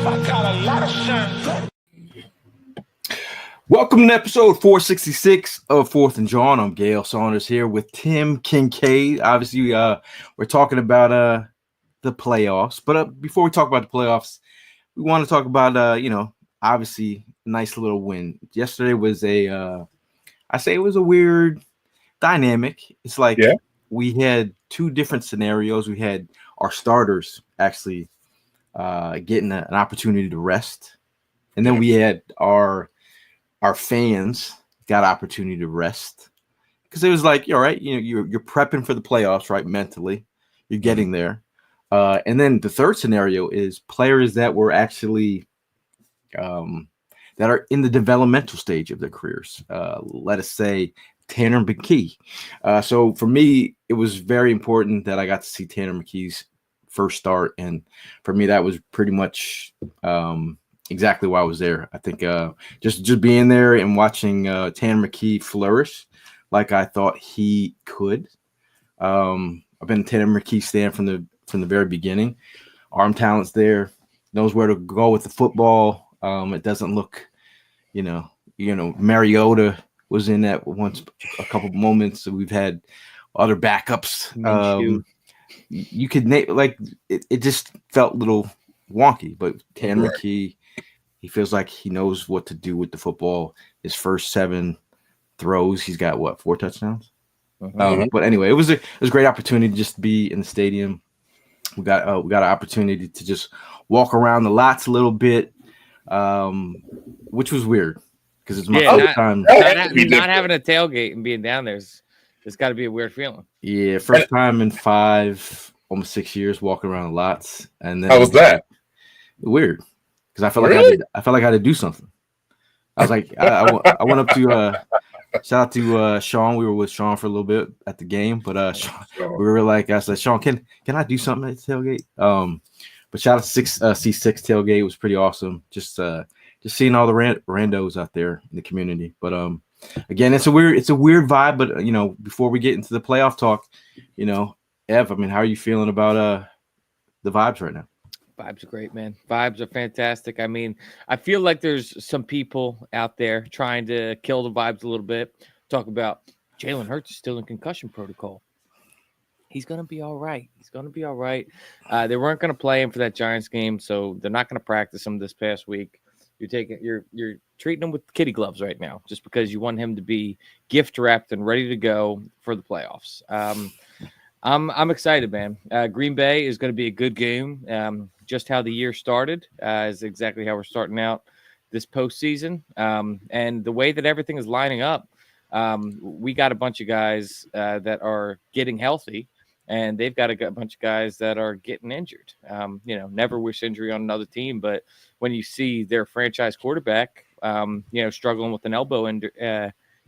I got a lot of shine. Welcome to episode 466 of Fourth and Jawn. I'm Gail Saunders here with Tim Kincaid. Obviously, we're talking about the playoffs. But before we talk about the playoffs, we want to talk about, obviously, a nice little win. Yesterday was I say it was a weird dynamic. It's like we had two different scenarios. We had our starters actually getting an opportunity to rest. And then we had our fans got opportunity to rest because it was like, all right, you're prepping for the playoffs, right? Mentally, you're getting there. And then the third scenario is players that were actually that are in the developmental stage of their careers. Let us say Tanner McKee. So for me, it was very important that I got to see Tanner McKee's first start. And for me, that was pretty much exactly why I was there. I think just being there and watching Tanner McKee flourish like I thought he could. I've been a Tanner McKee stan from the very beginning. Arm talent's there, knows where to go with the football. It doesn't look, Mariota was in that once a couple moments. So we've had other backups. You could name it just felt a little wonky, but Tanner McKee, he feels like he knows what to do with the football. His first 7 throws, he's got 4 touchdowns. But anyway, it was a great opportunity just to be in the stadium. We got an opportunity to just walk around the lots a little bit, which was weird because it's my first time. Not having a tailgate and being down there's got to be a weird feeling. Yeah, first time in 5, almost 6 years walking around the lots, and then how was that? Weird. Because I felt like I had to do something. I was like, I went up to shout out to Sean. We were with Sean for a little bit at the game, but Sean, we were like, I said, Sean, can I do something at the tailgate? But shout out to C6 tailgate. It was pretty awesome. Just seeing all the randos out there in the community. But again, it's a weird vibe. But before we get into the playoff talk, Ev, I mean, how are you feeling about the vibes right now? Vibes are great, man. Vibes are fantastic. I mean, I feel like there's some people out there trying to kill the vibes a little bit. Talk about Jalen Hurts is still in concussion protocol. He's going to be all right. They weren't going to play him for that Giants game, so they're not going to practice him this past week. You're treating him with kitty gloves right now just because you want him to be gift wrapped and ready to go for the playoffs. I'm excited, man. Green Bay is going to be a good game. Just how the year started is exactly how we're starting out this postseason. And the way that everything is lining up, we got a bunch of guys that are getting healthy, and they've got a bunch of guys that are getting injured. Never wish injury on another team, but when you see their franchise quarterback, struggling with an elbow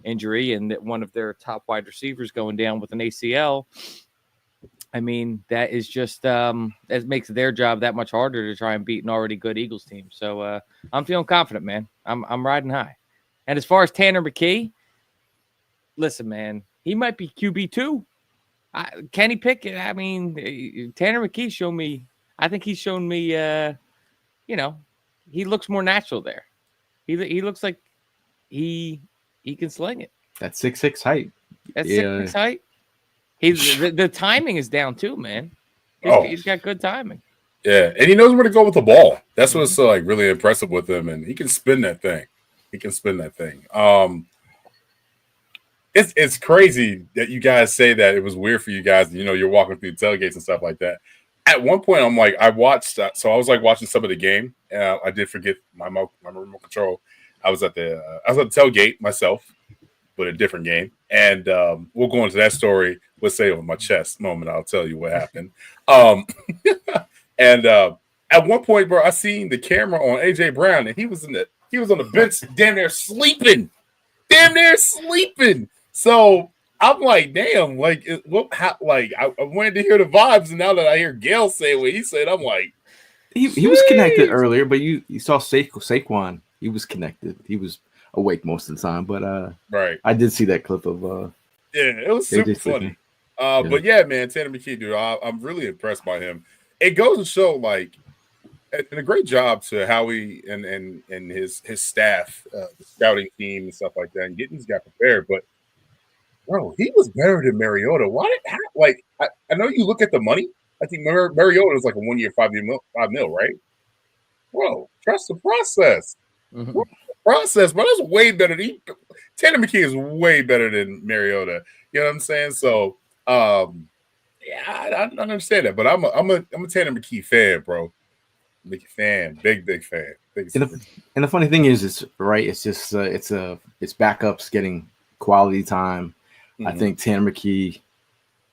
injury and that one of their top wide receivers going down with an ACL, I mean, that is just it makes their job that much harder to try and beat an already good Eagles team. So I'm feeling confident, man. I'm riding high. And as far as Tanner McKee, listen, man, he might be QB2. Can he pick it? I mean, Tanner McKee showed me. I think he's shown me. He looks more natural there. He looks like he can sling it. That 6'6" height. That's 6'6" height. The timing is down too, man. He's got good timing. Yeah, and he knows where to go with the ball. That's what's so really impressive with him, and he can spin that thing. It's crazy that you guys say that it was weird for you guys. You're walking through tailgates and stuff like that. At one point, I'm like, I was watching some of the game, and I did forget my remote control. I was at the tailgate myself, but a different game, and we'll go into that story. Let's say over my chest moment, I'll tell you what happened. And at one point, bro, I seen the camera on AJ Brown, and he was on the bench, damn near sleeping. So I'm like, damn, I wanted to hear the vibes, and now that I hear Gail say what he said, I'm like, he was connected earlier, but you saw Saquon. He was connected. He was awake most of the time, but right. I did see that clip of it was super funny. But yeah, man, Tanner McKee, dude, I'm really impressed by him. It goes to show, like, and a great job to Howie and his staff, the scouting team and stuff like that, and getting these guys prepared. But bro, he was better than Mariota. Why did like I know you look at the money. I think Mariota is like a 1 year, 5 mil, right? Bro, trust the process. Mhm. Process, but that's way better than Tanner McKee is way better than Mariota. You know what I'm saying? So yeah, I understand that, but I'm a Tanner McKee fan, bro. Big fan, big fan. And the funny thing is, it's right. It's just it's backups getting quality time. I think Tanner McKee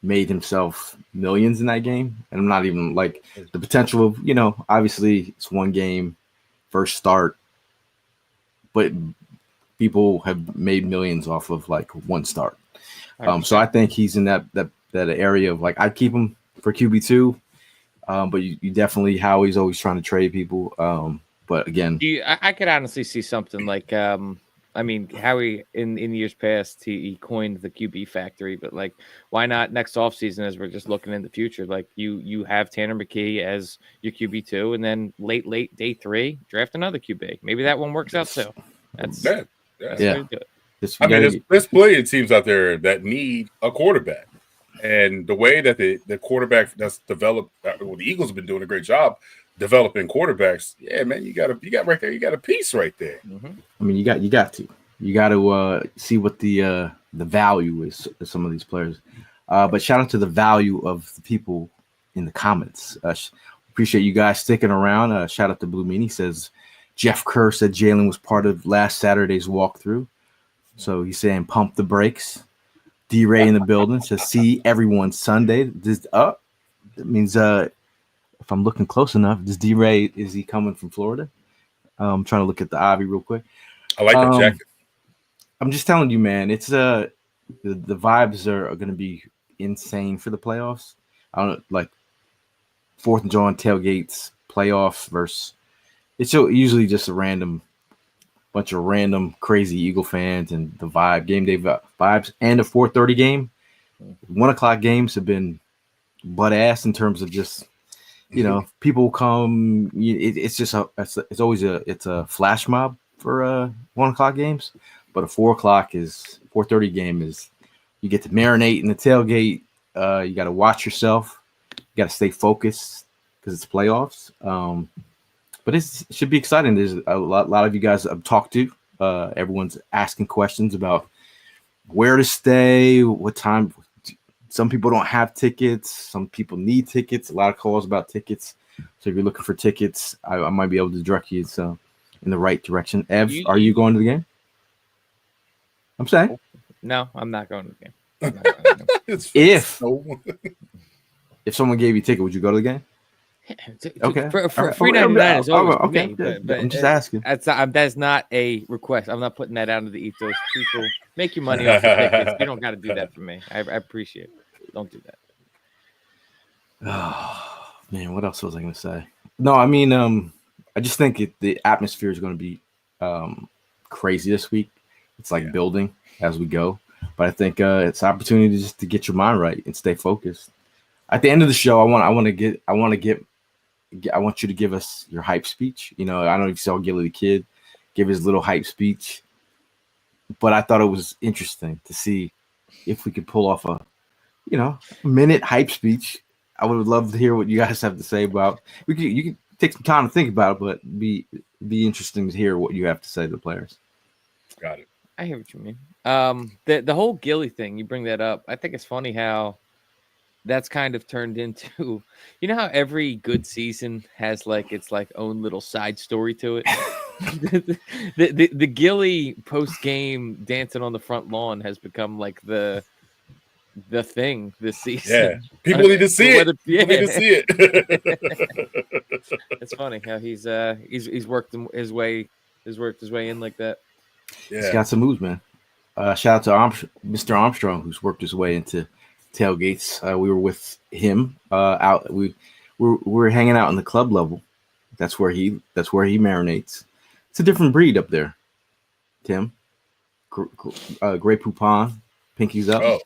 made himself millions in that game, and I'm not even like the potential of obviously it's one game, first start, but people have made millions off of like one start. So I think he's in that area of like I'd keep him for QB2. But you definitely Howie's always trying to trade people. But again, I could honestly see something like I mean, Howie in years past he coined the QB factory, but like why not next offseason as we're just looking in the future? Like you have Tanner McKee as your QB2, and then late day 3 draft another QB. Maybe that one works out too. That's yeah. I mean, there's plenty of teams out there that need a quarterback. And the way that the quarterback that's developed, the Eagles have been doing a great job developing quarterbacks. Yeah, man, you got right there. You got a piece right there. Mm-hmm. I mean, you got to see what the value is of some of these players. But shout out to the value of the people in the comments. Appreciate you guys sticking around. Shout out to Blue Meanie says Jeff Kerr said Jalen was part of last Saturday's walkthrough, so he's saying pump the brakes. D-Ray in the building says, see everyone Sunday. That means if I'm looking close enough, this D-Ray, is he coming from Florida? I'm trying to look at the Ivy real quick. I like that jacket. I'm just telling you, man, it's the vibes are going to be insane for the playoffs. I don't know, like 4th and Jawn tailgates playoffs versus it's usually just a bunch of random crazy Eagle fans and the game day vibes, and a 4:30 game. 1 o'clock games have been butt ass in terms of just people come. It's always a flash mob for 1 o'clock games, but a 4:30 game is you get to marinate in the tailgate. You got to watch yourself. You got to stay focused because it's playoffs. But it should be exciting. There's a lot of you guys I've talked to. Everyone's asking questions about where to stay, what time. Some people don't have tickets. Some people need tickets. A lot of calls about tickets. So if you're looking for tickets, I might be able to direct you in the right direction. Ev, are you going to the game? I'm saying. No, I'm not going to the game. If someone gave you a ticket, would you go to the game? Okay. For $3.99 is always okay. me, but I'm just asking. That's not a request. I'm not putting that out into the ethos. People make your money off the tickets. You don't got to do that for me. I appreciate it. Don't do that. Oh man, what else was I going to say? No, I mean, I just think the atmosphere is going to be crazy this week. It's like building as we go, but I think it's an opportunity just to get your mind right and stay focused. At the end of the show, I want you to give us your hype speech. I don't know if you saw Gilly the Kid give his little hype speech, but I thought it was interesting to see if we could pull off a minute hype speech. I would love to hear what you guys have to say about. You can take some time to think about it, but be interesting to hear what you have to say to the players. Got it. I hear what you mean. The whole Gilly thing, you bring that up. I think it's funny how that's kind of turned into, how every good season has its own little side story to it. the Gilly post game dancing on the front lawn has become like the thing this season. Yeah, people need to see it. People need to see it. It's funny how he's worked his way in like that. Yeah. He's got some moves, man. Shout out to Mr. Armstrong, who's worked his way into tailgates. We were with him out. We were hanging out in the club level. That's where he marinates. It's a different breed up there. Tim, Grey Poupon, pinkies up,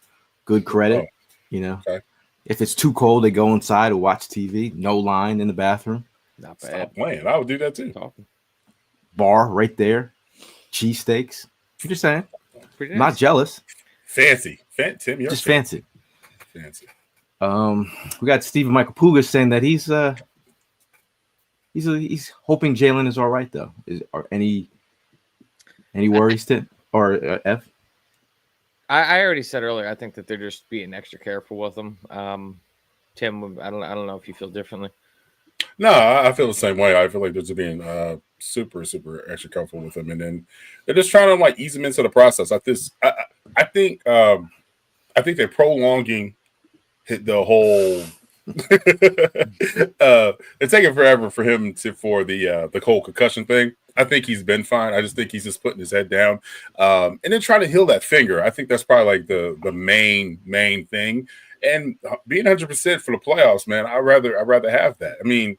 good credit. Okay. If it's too cold, they go inside to watch TV. No line in the bathroom. Not bad. Stop playing. I would do that too. Talking. Bar right there, cheesesteaks. I'm just saying, Pretty not nice. jealous, Fancy. Tim, you're just fancy. Fancy. We got Stephen Michael Puga saying that he's hoping Jalen is all right though. Are any worries to or F? I already said earlier. I think that they're just being extra careful with him. Tim, I don't know if you feel differently. No, I feel the same way. I feel like they're just being super, super extra careful with him, and then they're just trying to like ease him into the process. I think they're prolonging the whole. It's taking forever for him for the whole concussion thing. I think he's been fine. I just think he's just putting his head down, and then trying to heal that finger. I think that's probably like the main thing. And being 100% for the playoffs, man, I'd rather have that. I mean,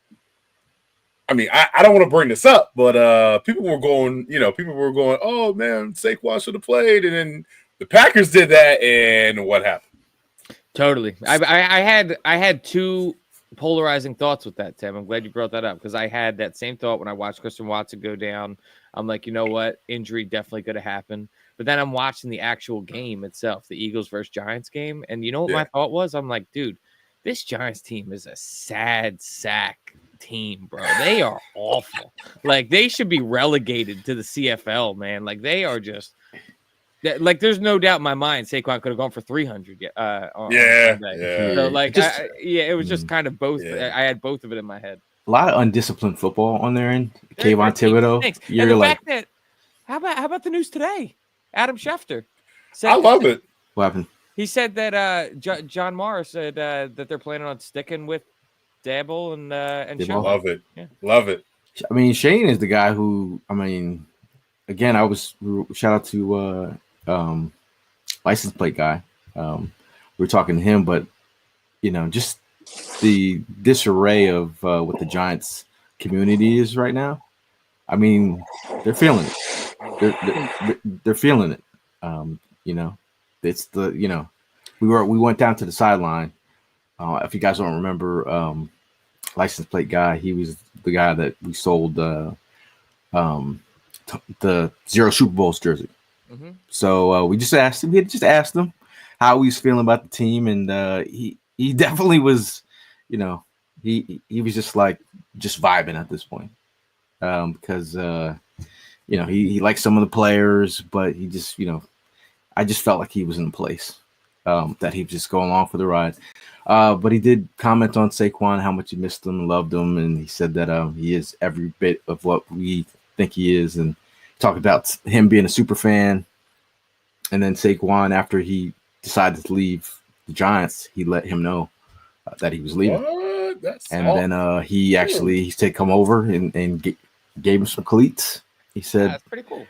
I don't want to bring this up, but people were going, oh man, Saquon should have played, and then the Packers did that, and what happened? Totally. I had two polarizing thoughts with that, Tim. I'm glad you brought that up because I had that same thought when I watched Christian Watson go down. I'm like, you know what? Injury definitely could have happened. But then I'm watching the actual game itself, the Eagles versus Giants game. And you know what my thought was? I'm like, dude, this Giants team is a sad sack team, bro. They are awful. Like, they should be relegated to the CFL, man. Like, they are just like, there's no doubt in my mind Saquon could have gone for 300. On Sunday. So, like, it was just kind of both. Yeah. I had both of it in my head. A lot of undisciplined football on their end. Kayvon Thibodeau. You're like, how about the news today? Adam Schefter said, I love it. What happened? He said that John Morris said that they're planning on sticking with Dabble and Schefter. Love it. Yeah. Love it. I mean, Shane is the guy who. I mean, again, shout out to license plate guy. We were talking to him, but just the disarray of what the Giants community is right now. I mean, they're feeling it. They're feeling it. It's the we went down to the sideline. If you guys don't remember, license plate guy, he was the guy that we sold the 0 Super Bowls jersey. Mm-hmm. So we just asked him. We just asked him how he's feeling about the team, and he definitely was. He was just vibing at this point because he likes some of the players, but he just I just felt like he was in a place that he was just going along for the ride. But he did comment on Saquon, how much he missed him, loved him, and he said that he is every bit of what we think he is, and talked about him being a super fan. And then Saquon, after he decided to leave the Giants, he let him know that he was leaving. Then he come over and gave him some cleats. He said, "That's pretty cool."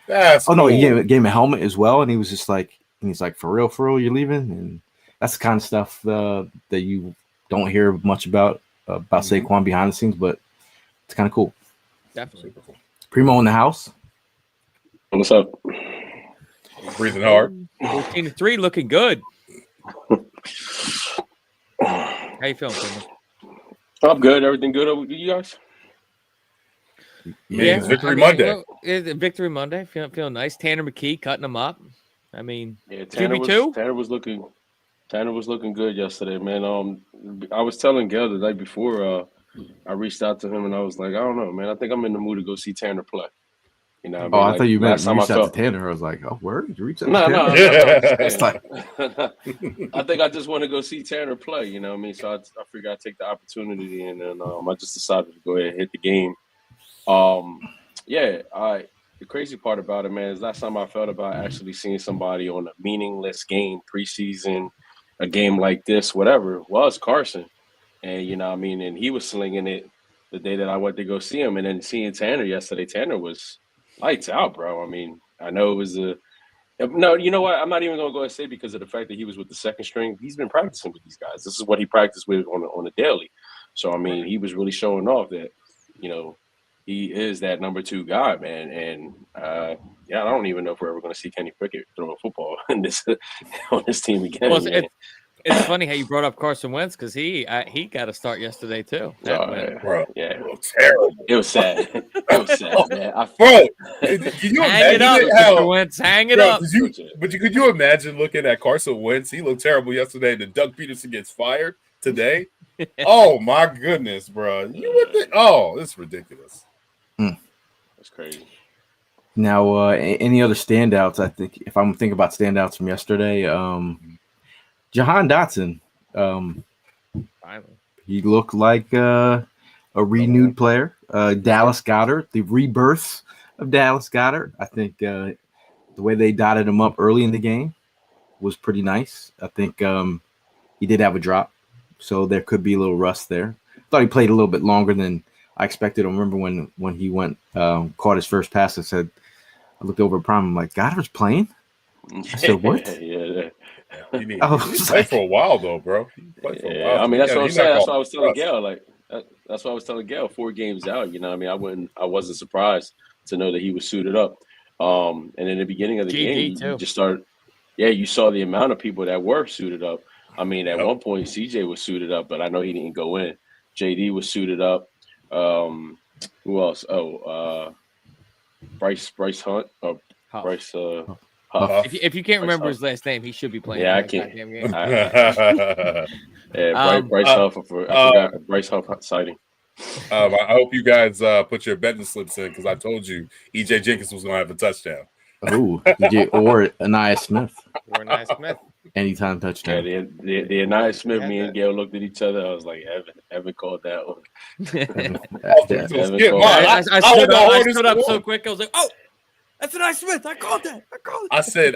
No, he gave him a helmet as well, and he was just like, he's like, for real, you're leaving, and that's the kind of stuff that you don't hear much about Saquon behind the scenes, but it's kind of cool. Definitely super cool. Primo in the house. What's up? Breathing hard. 14-3, looking good. How you feeling, Primo? I'm good. Everything good with you guys? Yeah, it's Victory Monday. Well, it's Victory Monday. Feeling nice. Tanner McKee cutting them up. I mean, Tanner was looking good yesterday, man. I was telling Gail the night before. I reached out to him and I was like, I don't know, man. I think I'm in the mood to go see Tanner play. You know, what I mean? I thought you meant you reached out to Tanner. I was like, oh, word? Did you reach out to Tanner? No. It's like, I think I just want to go see Tanner play. You know what I mean? So I figured I'd take the opportunity, and then I just decided to go ahead and hit the game. The crazy part about it, man, is last time I felt about actually seeing somebody on a meaningless game, preseason, a game like this, whatever, was Carson. And, you know what I mean? And he was slinging it the day that I went to go see him. And then seeing Tanner yesterday, Tanner was lights out, bro. I mean, I know it was no, you know what? I'm not even going to go and say because of the fact that he was with the second string. He's been practicing with these guys. This is what he practiced with on a daily. So, I mean, he was really showing off that, he is that number 2 guy, man. And, I don't even know if we're ever going to see Kenny Pickett throw a football on this team again. Well, It's funny how you brought up Carson Wentz because he got a start yesterday too. Bro, Yeah, it looks terrible. it was sad. It was sad, man. Bro, can you Hang it up, imagine Mr. Wentz. Hang it up. Could you imagine looking at Carson Wentz? He looked terrible yesterday. And then Doug Peterson gets fired today. Oh my goodness, bro! You would think? Oh, this is ridiculous. That's crazy. Now, any other standouts? I think if I'm thinking about standouts from yesterday, Jahan Dotson. Finally. He looked like a renewed player. Dallas Goedert, the rebirth of Dallas Goedert. I think the way they dotted him up early in the game was pretty nice. I think he did have a drop, so there could be a little rust there. I thought he played a little bit longer than I expected. I remember when he went caught his first pass. I looked over at Prime. I'm like, Goddard's playing? I said, what? Yeah. He played for a while though, bro. He played for a while. I mean, that's what I'm saying. That's what I was telling Gail. Like, that's what I was telling Gail. 4 games out, you know what I mean? I wasn't surprised to know that he was suited up. And in the beginning of the game, you just started. Yeah, you saw the amount of people that were suited up. I mean, at one point, CJ was suited up, but I know he didn't go in. JD was suited up. Who else? Bryce Hunt. Huff. Bryce. Huff. If you can't remember his last name, he should be playing. Yeah, I can't. Bryce Huff. I forgot Bryce Huff sighting. I hope you guys put your betting slips in because I told you EJ Jenkins was going to have a touchdown. Oh, or Anaya Smith. Anytime touchdown. Yeah, the Anaya Smith, me and Gail looked at each other. I was like, Evan called that one. I stood up so quick. I was like, oh, that's Anaya Smith. I called that.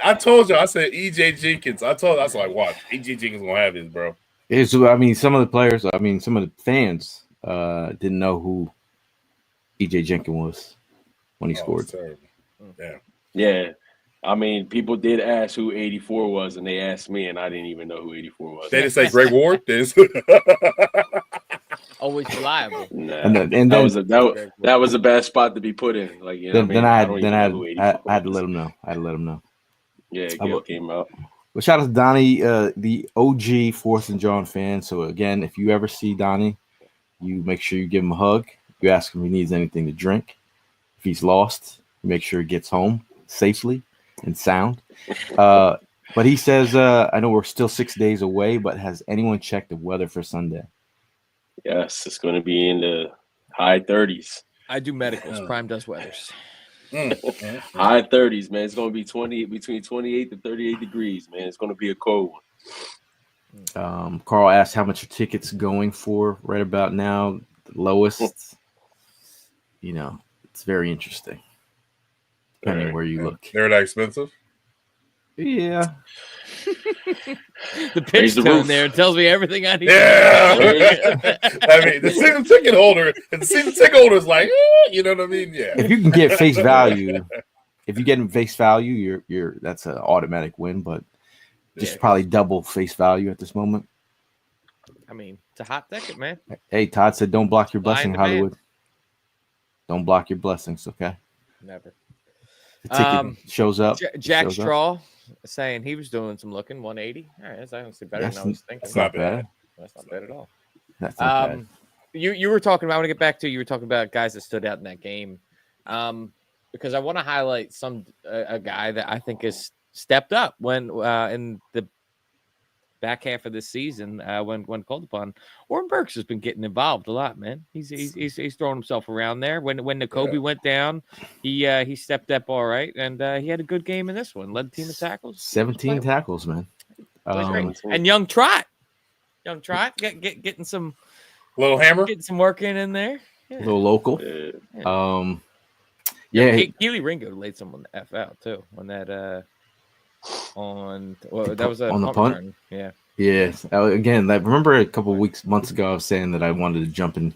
I told you. I said EJ Jenkins. I was like, watch. EJ Jenkins going to have this, bro. Some of the players, some of the fans didn't know who EJ Jenkins was when he scored. Yeah. Yeah. I mean, people did ask who 84 was, and they asked me, and I didn't even know who 84 was. They didn't say Greg Ward. Always reliable. Nah. And that was a bad spot to be put in. Like, you know, I had to let him know. Yeah, Gail came out. Well, shout out to Donnie, the OG Fourth and Jawn fan. So again, if you ever see Donnie, you make sure you give him a hug. You ask him if he needs anything to drink. If he's lost, you make sure he gets home safely and sound. But he says, I know we're still 6 days away, but has anyone checked the weather for Sunday? Yes, it's going to be in the high 30s. I do medicals. Prime does weathers. High 30s, man. It's going to be between 28 to 38 degrees, man. It's going to be a cold one. Carl asked how much are tickets going for right about now. The lowest, it's very interesting. Depending where you look. They're that expensive? Yeah. The pitch tone there tells me everything I need. Yeah. I mean, the season ticket holder is like, you know what I mean? Yeah. If you can get face value, you're that's an automatic win, but just probably double face value at this moment. I mean, it's a hot ticket, man. Hey, Todd said, "Don't block your blessing, Hollywood. Don't block your blessings, okay?" Never. The ticket shows up. Jack Straw saying he was doing some looking 180. All right, that's honestly better than I was thinking. That's not bad. That's not bad at all. That's not bad. You were talking about. I want to get back to you were talking about guys that stood out in that game, because I want to highlight a guy that I think has stepped up when in the back half of this season when called upon. Oren Burks has been getting involved a lot, man. He's throwing himself around there. When Nakobe went down, he stepped up all right, and he had a good game in this one. Led the team in tackles. 17 tackles, man. And Young Trot, getting some little hammer, getting some work in there. Yeah. A little local. Keely Ringo laid someone the F out too on that that was on the punt. Return. Yeah. Yes. Again, remember a couple of months ago, I was saying that I wanted to jump in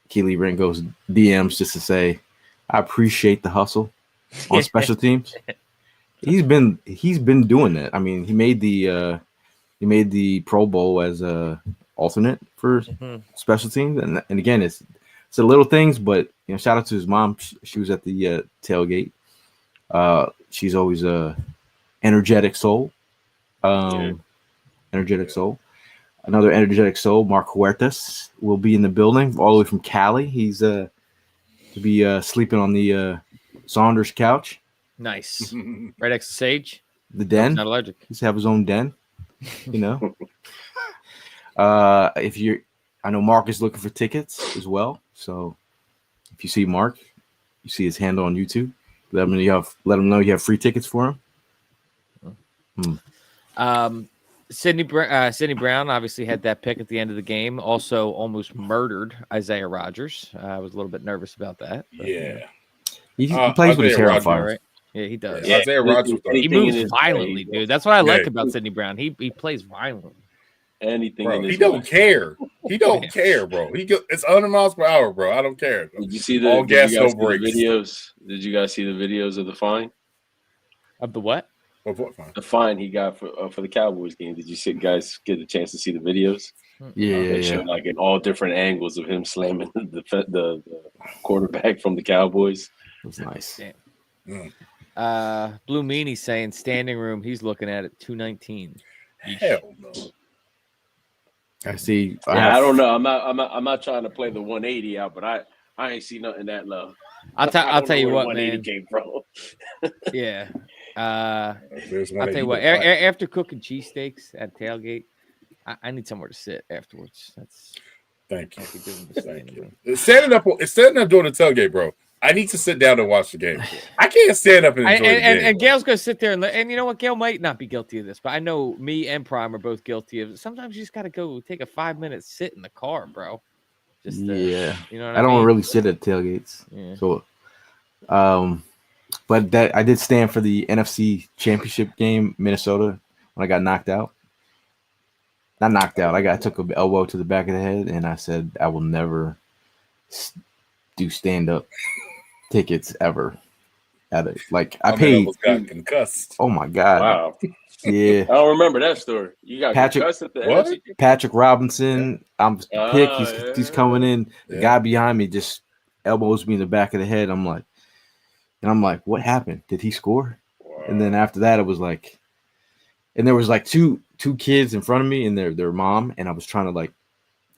Keely Ringo's DMs just to say I appreciate the hustle on special teams. He's been doing that. I mean, he made the Pro Bowl as a alternate for special teams, and again, it's the little things, but shout out to his mom. She was at the tailgate. She's always a energetic soul. Energetic Soul. Another energetic soul, Mark Huertas, will be in the building all the way from Cali. He's to be sleeping on the Saunders couch, Nice. Right next to Sage. the No, den. he's not allergic. He's have his own den, you know. I know Mark is looking for tickets as well. So if you see Mark, you see his handle on YouTube. Let him know you have free tickets for him. Sidney Brown obviously had that pick at the end of the game. Also, almost murdered Isaiah Rodgers. I was a little bit nervous about that. But, Yeah. He plays with his hair on Rodgers, fire. right? Yeah, he does. Yeah, Isaiah Rodgers. He moves violently, dude. That's what I like about Sidney Brown. He plays violently. Anything Bro, in his he don't care. He don't care, bro. It's 100 miles per hour, bro. I don't care. Did you see all gas, no the brakes? videos? Did you guys see the videos of the fine? Of the what? Of what fine? The fine he got for the Cowboys game. Did you guys get a chance to see the videos? They showed like in all different angles of him slamming the quarterback from the Cowboys. It was nice. Blue Meanie saying standing room. He's looking at it 219. Hell no. I see. I don't know. I'm not trying to play the 180 out, but I ain't see nothing that low. I'll tell you what, 180 man. came from. Yeah. I'll tell you what. After After cooking cheesesteaks at Tailgate, I need somewhere to sit afterwards. Thank you. Thank you. It's standing up during the tailgate, bro. I need to sit down and watch the game. I can't stand up and enjoy the game. And Gail's gonna sit there and you know what? Gail might not be guilty of this, but I know me and Prime are both guilty of it. Sometimes you just gotta go take a 5-minute sit in the car, bro. Just you know what I don't mean? really sit at tailgates. Yeah. So but that I did stand for the NFC Championship game, Minnesota, when I got knocked out. Not knocked out. I took an elbow to the back of the head, and I said I will never do stand up tickets ever. I paid. Got concussed. Oh my god! Wow. Yeah. I don't remember that story. You got concussed at the what? NFC? Patrick Robinson. I'm pick. He's coming in. The guy behind me just elbows me in the back of the head. I'm like, what happened? Did he score? Wow. And then after that, it was like, and there was like two kids in front of me and their mom, and I was trying to like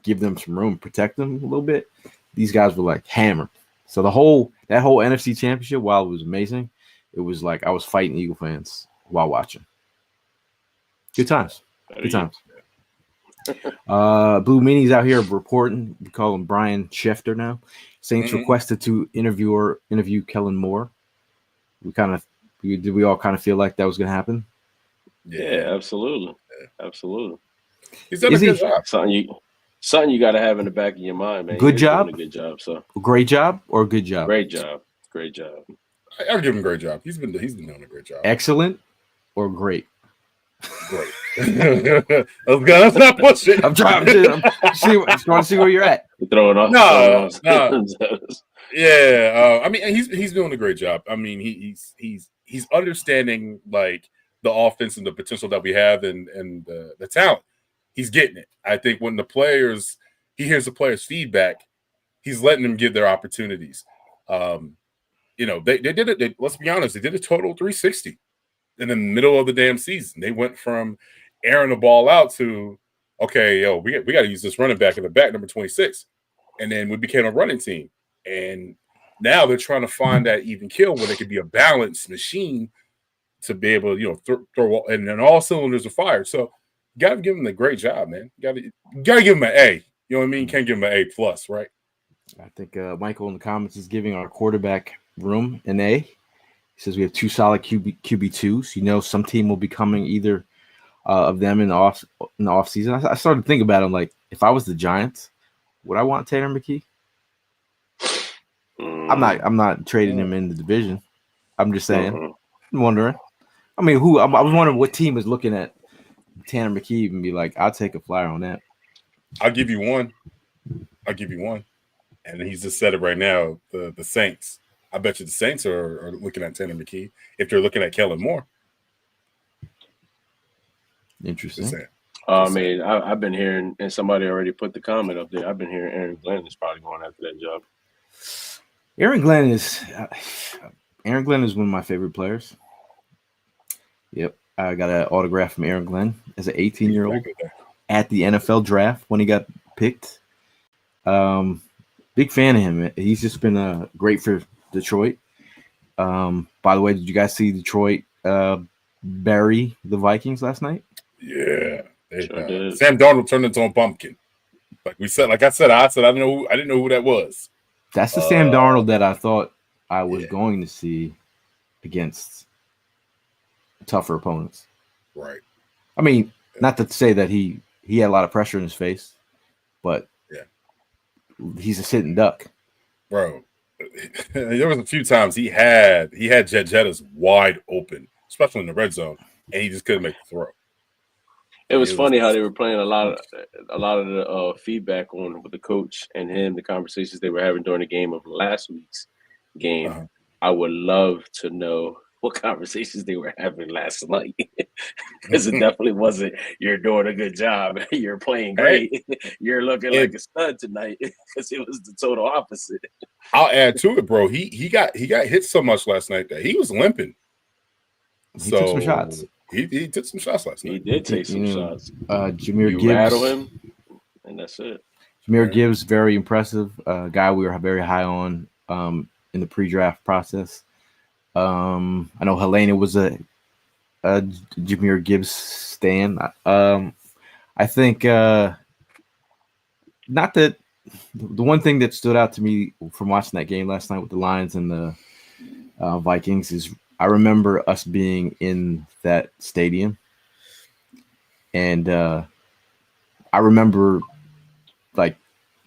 give them some room, protect them a little bit. These guys were like hammered. So that whole NFC Championship, while it was amazing, it was like I was fighting Eagle fans while watching. Good times. Good times. Blue Meanie's out here reporting. We call him Brian Schefter now. Saints requested to interview Kellen Moore. Did we all kind of feel like that was going to happen? Yeah, absolutely. Absolutely. He's done a good job. Something you got to have in the back of your mind, man. Good job. Doing a good job. So great job or good job? Great job. I'll give him a great job. He's been doing a great job. Excellent or great? Great. Let's not push it. I'm trying to see where you're at. Throwing off. No. Yeah. I mean, he's doing a great job. I mean, he's understanding like the offense and the potential that we have and the talent. He's getting it. I think when he hears the players' feedback, he's letting them get their opportunities. They did it. Let's be honest, they did a total 360 in the middle of the damn season. They went from airing the ball out to, okay, we got to use this running back in the back, number 26. And then we became a running team. And now they're trying to find that even kill where they could be a balanced machine to be able to, throw and then all cylinders are fired. So you got to give him a great job, man. You got to give him an A. You know what I mean? You can't give him an A+, right? I think Michael in the comments is giving our quarterback room an A. He says we have two solid QB2s. Some team will be coming either of them in the off season. I started to think about it. I'm like, if I was the Giants, would I want Tanner McKee? I'm not trading him in the division. I'm just saying. I'm wondering. I mean, I was wondering what team is looking at Tanner McKee and be like, I'll take a flyer on that. I'll give you one. And he's just said it right now. The Saints. I bet you the Saints are looking at Tanner McKee if they're looking at Kellen Moore. Interesting. I mean, I've been hearing, and somebody already put the comment up there. I've been hearing Aaron Glenn is probably going after that job. Aaron Glenn is one of my favorite players. Yep. I got an autograph from Aaron Glenn as an 18-year-old Back in at the NFL draft when he got picked. Big fan of him. He's just been great for Detroit. By the way, did you guys see Detroit bury the Vikings last night? Yeah. Sure did. Sam Darnold turned into a pumpkin. Like I said, I didn't know who that was. That's the Sam Darnold that I thought I was going to see against tougher opponents. Right. I mean, not to say that he had a lot of pressure in his face, but he's a sitting duck. Bro, there was a few times he had Jettas wide open, especially in the red zone, and he just couldn't make the throw. It was funny how they were playing a lot of the feedback on with the coach and him, the conversations they were having during the game of last week's game. Uh-huh. I would love to know what conversations they were having last night, because it definitely wasn't, you're doing a good job, you're playing great, you're looking like a stud tonight, because it was the total opposite. I'll add to it, bro. He got hit so much last night that he was limping. He took some shots. He took some shots last night. He did take some shots. Jahmyr You Gibbs. rattle him, and that's it. Jahmyr Gibbs, very impressive. Guy we were very high on in the pre-draft process. I know Helena was a Jahmyr Gibbs stan. I think not that the one thing that stood out to me from watching that game last night with the Lions and the Vikings is I remember us being in that stadium, and I remember like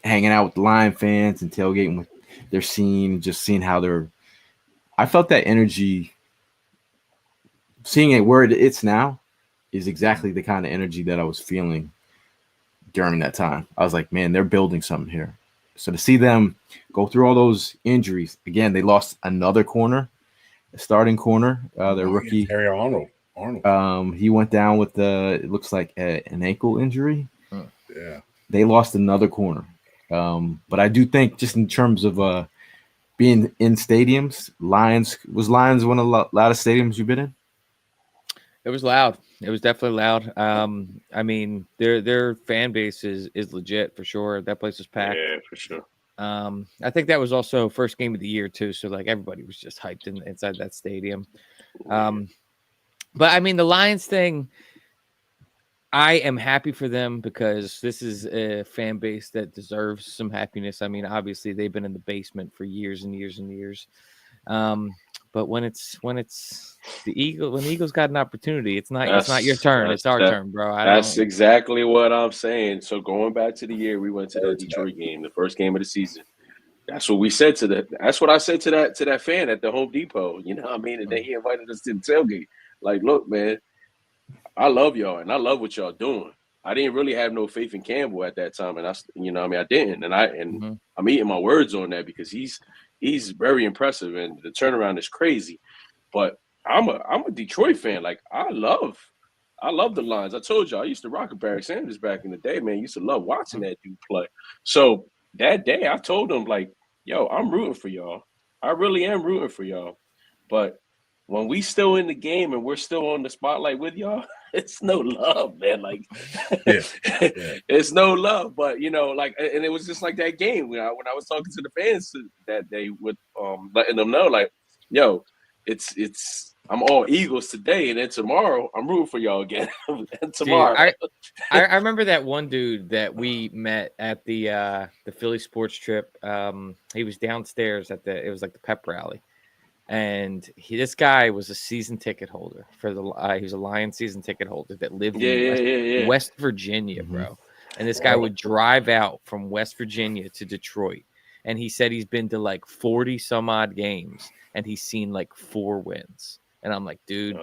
hanging out with the Lion fans and tailgating with their scene, just seeing how they're. I felt that energy. Seeing it where it's now is exactly the kind of energy that I was feeling during that time. I was like, man, they're building something here. So to see them go through all those injuries again, they lost another corner. Starting corner, their rookie Harry Arnold. he went down with it looks like an ankle injury. Yeah, they lost another corner. But I do think just in terms of being in stadiums, Lions one of the loudest stadiums you've been in? It was loud. It was definitely loud. I mean, their fan base is legit for sure. That place was packed. Yeah, for sure. I think that was also first game of the year too, so like everybody was just hyped inside that stadium. But I mean, the Lions thing, I am happy for them because this is a fan base that deserves some happiness. I mean, obviously they've been in the basement for years and years and years. But when it's the Eagles, when the Eagles got an opportunity, it's not your turn. It's our turn, bro. That's exactly what I'm saying. So going back to the year we went to the Detroit game, the first game of the season. That's what we said that's what I said to that fan at the Home Depot. You know what I mean? And then he invited us to the tailgate. Like, look, man, I love y'all and I love what y'all doing. I didn't really have no faith in Campbell at that time, and I didn't. And I'm eating my words on that because he's very impressive and the turnaround is crazy. But I'm a Detroit fan. Like, I love the Lions. I told you I used to rock with Barry Sanders back in the day, man. I used to love watching that dude play. So that day I told him, like, yo, I'm rooting for y'all. I really am rooting for y'all. But when we still in the game and we're still on the spotlight with y'all, it's no love, man. Like, it's no love. But like, and it was just like that game when I was talking to the fans that day with letting them know, like, yo, it's I'm all Eagles today, and then tomorrow I'm rooting for y'all again. And tomorrow, dude, I remember that one dude that we met at the Philly sports trip. He was downstairs it was like the pep rally. And this guy was a season ticket holder for he was a Lions season ticket holder that lived in West Virginia, bro. And this guy would drive out from West Virginia to Detroit. And he said he's been to like 40 some odd games and he's seen like 4 wins. And I'm like, dude,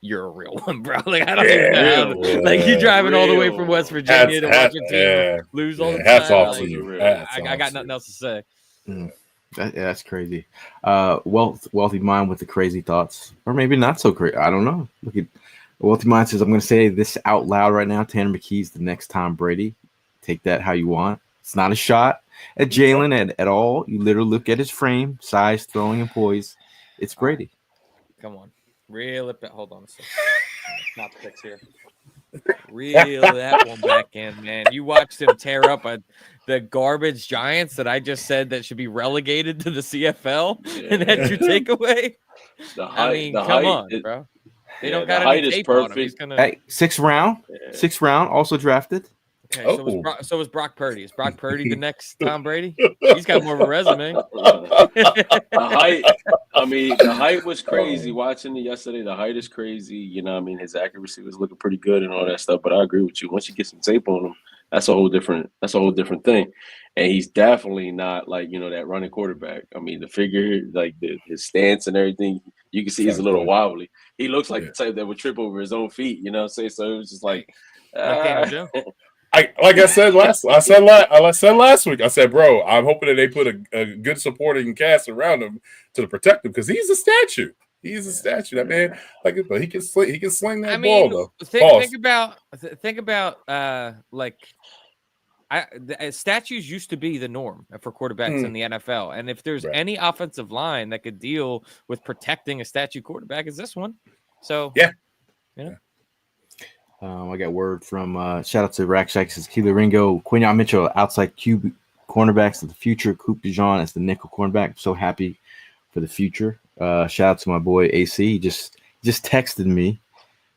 you're a real one, bro. Like, I don't even know. Like, you driving all the way from West Virginia to watch a team lose all the time. Hats off to you. I got nothing else to say. That's crazy. Wealthy mind with the crazy thoughts, or maybe not so crazy. I don't know. Look at Wealthy mind says, "I'm going to say this out loud right now. Tanner McKee's the next Tom Brady. Take that how you want. It's not a shot at Jalen at all. You literally look at his frame, size, throwing, and poise. It's Brady. Come on. Reel it back. Hold on a second. Not fix here. Reel that one back in, man. You watched him tear up the garbage Giants that I just said that should be relegated to the CFL, and that's your takeaway. I mean, come on, bro. They don't got any tape on him. He's gonna. Hey, sixth round, also drafted. Okay, so was Brock Purdy. Is Brock Purdy the next Tom Brady? He's got more of a resume. The height was crazy. Watching it yesterday, the height is crazy. You know, I mean, his accuracy was looking pretty good and all that stuff. But I agree with you. Once you get some tape on him, that's a whole different thing. And he's definitely not like, you know, that running quarterback. I mean, the figure, like his stance and everything, you can see he's a little wobbly. He looks like the type that would trip over his own feet. You know what I'm saying? So it was just like. Like I said last week, I said, bro, I'm hoping that they put a good supporting cast around him to protect him because he's a statue. He's a statue. That man, like he can sling that ball though. Think about statues used to be the norm for quarterbacks in the NFL, and if there's any offensive line that could deal with protecting a statue quarterback, is this one. So yeah. I got word from shout out to Rack Shack, says Keeler Ringo, Quinyon Mitchell, outside QB cornerbacks of the future, Coop DeJean as the nickel cornerback. I'm so happy for the future. Shout out to my boy AC. He just texted me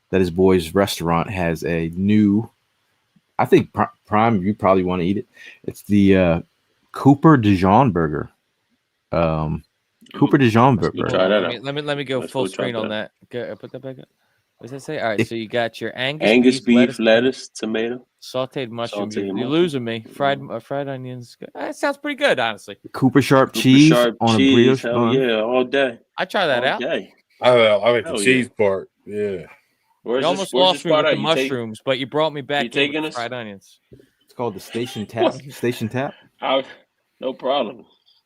that his boy's restaurant has a new, I think Prime, you probably want to eat it. It's the Cooper DeJean burger. Cooper DeJean burger. Try that out. Let me go full screen on that. Put that back up. What does that say? All right, so you got your Angus beef, lettuce, tomato, sauteed mushrooms. You're losing me. Fried onions. That sounds pretty good, honestly. Cooper Sharp cheese on a brioche bun. Yeah, all day. I try that out. Day. I like the cheese part. Yeah. You almost lost me with the mushrooms, but you brought me back to the fried onions. It's called the Station Tap. Station Tap. No problem.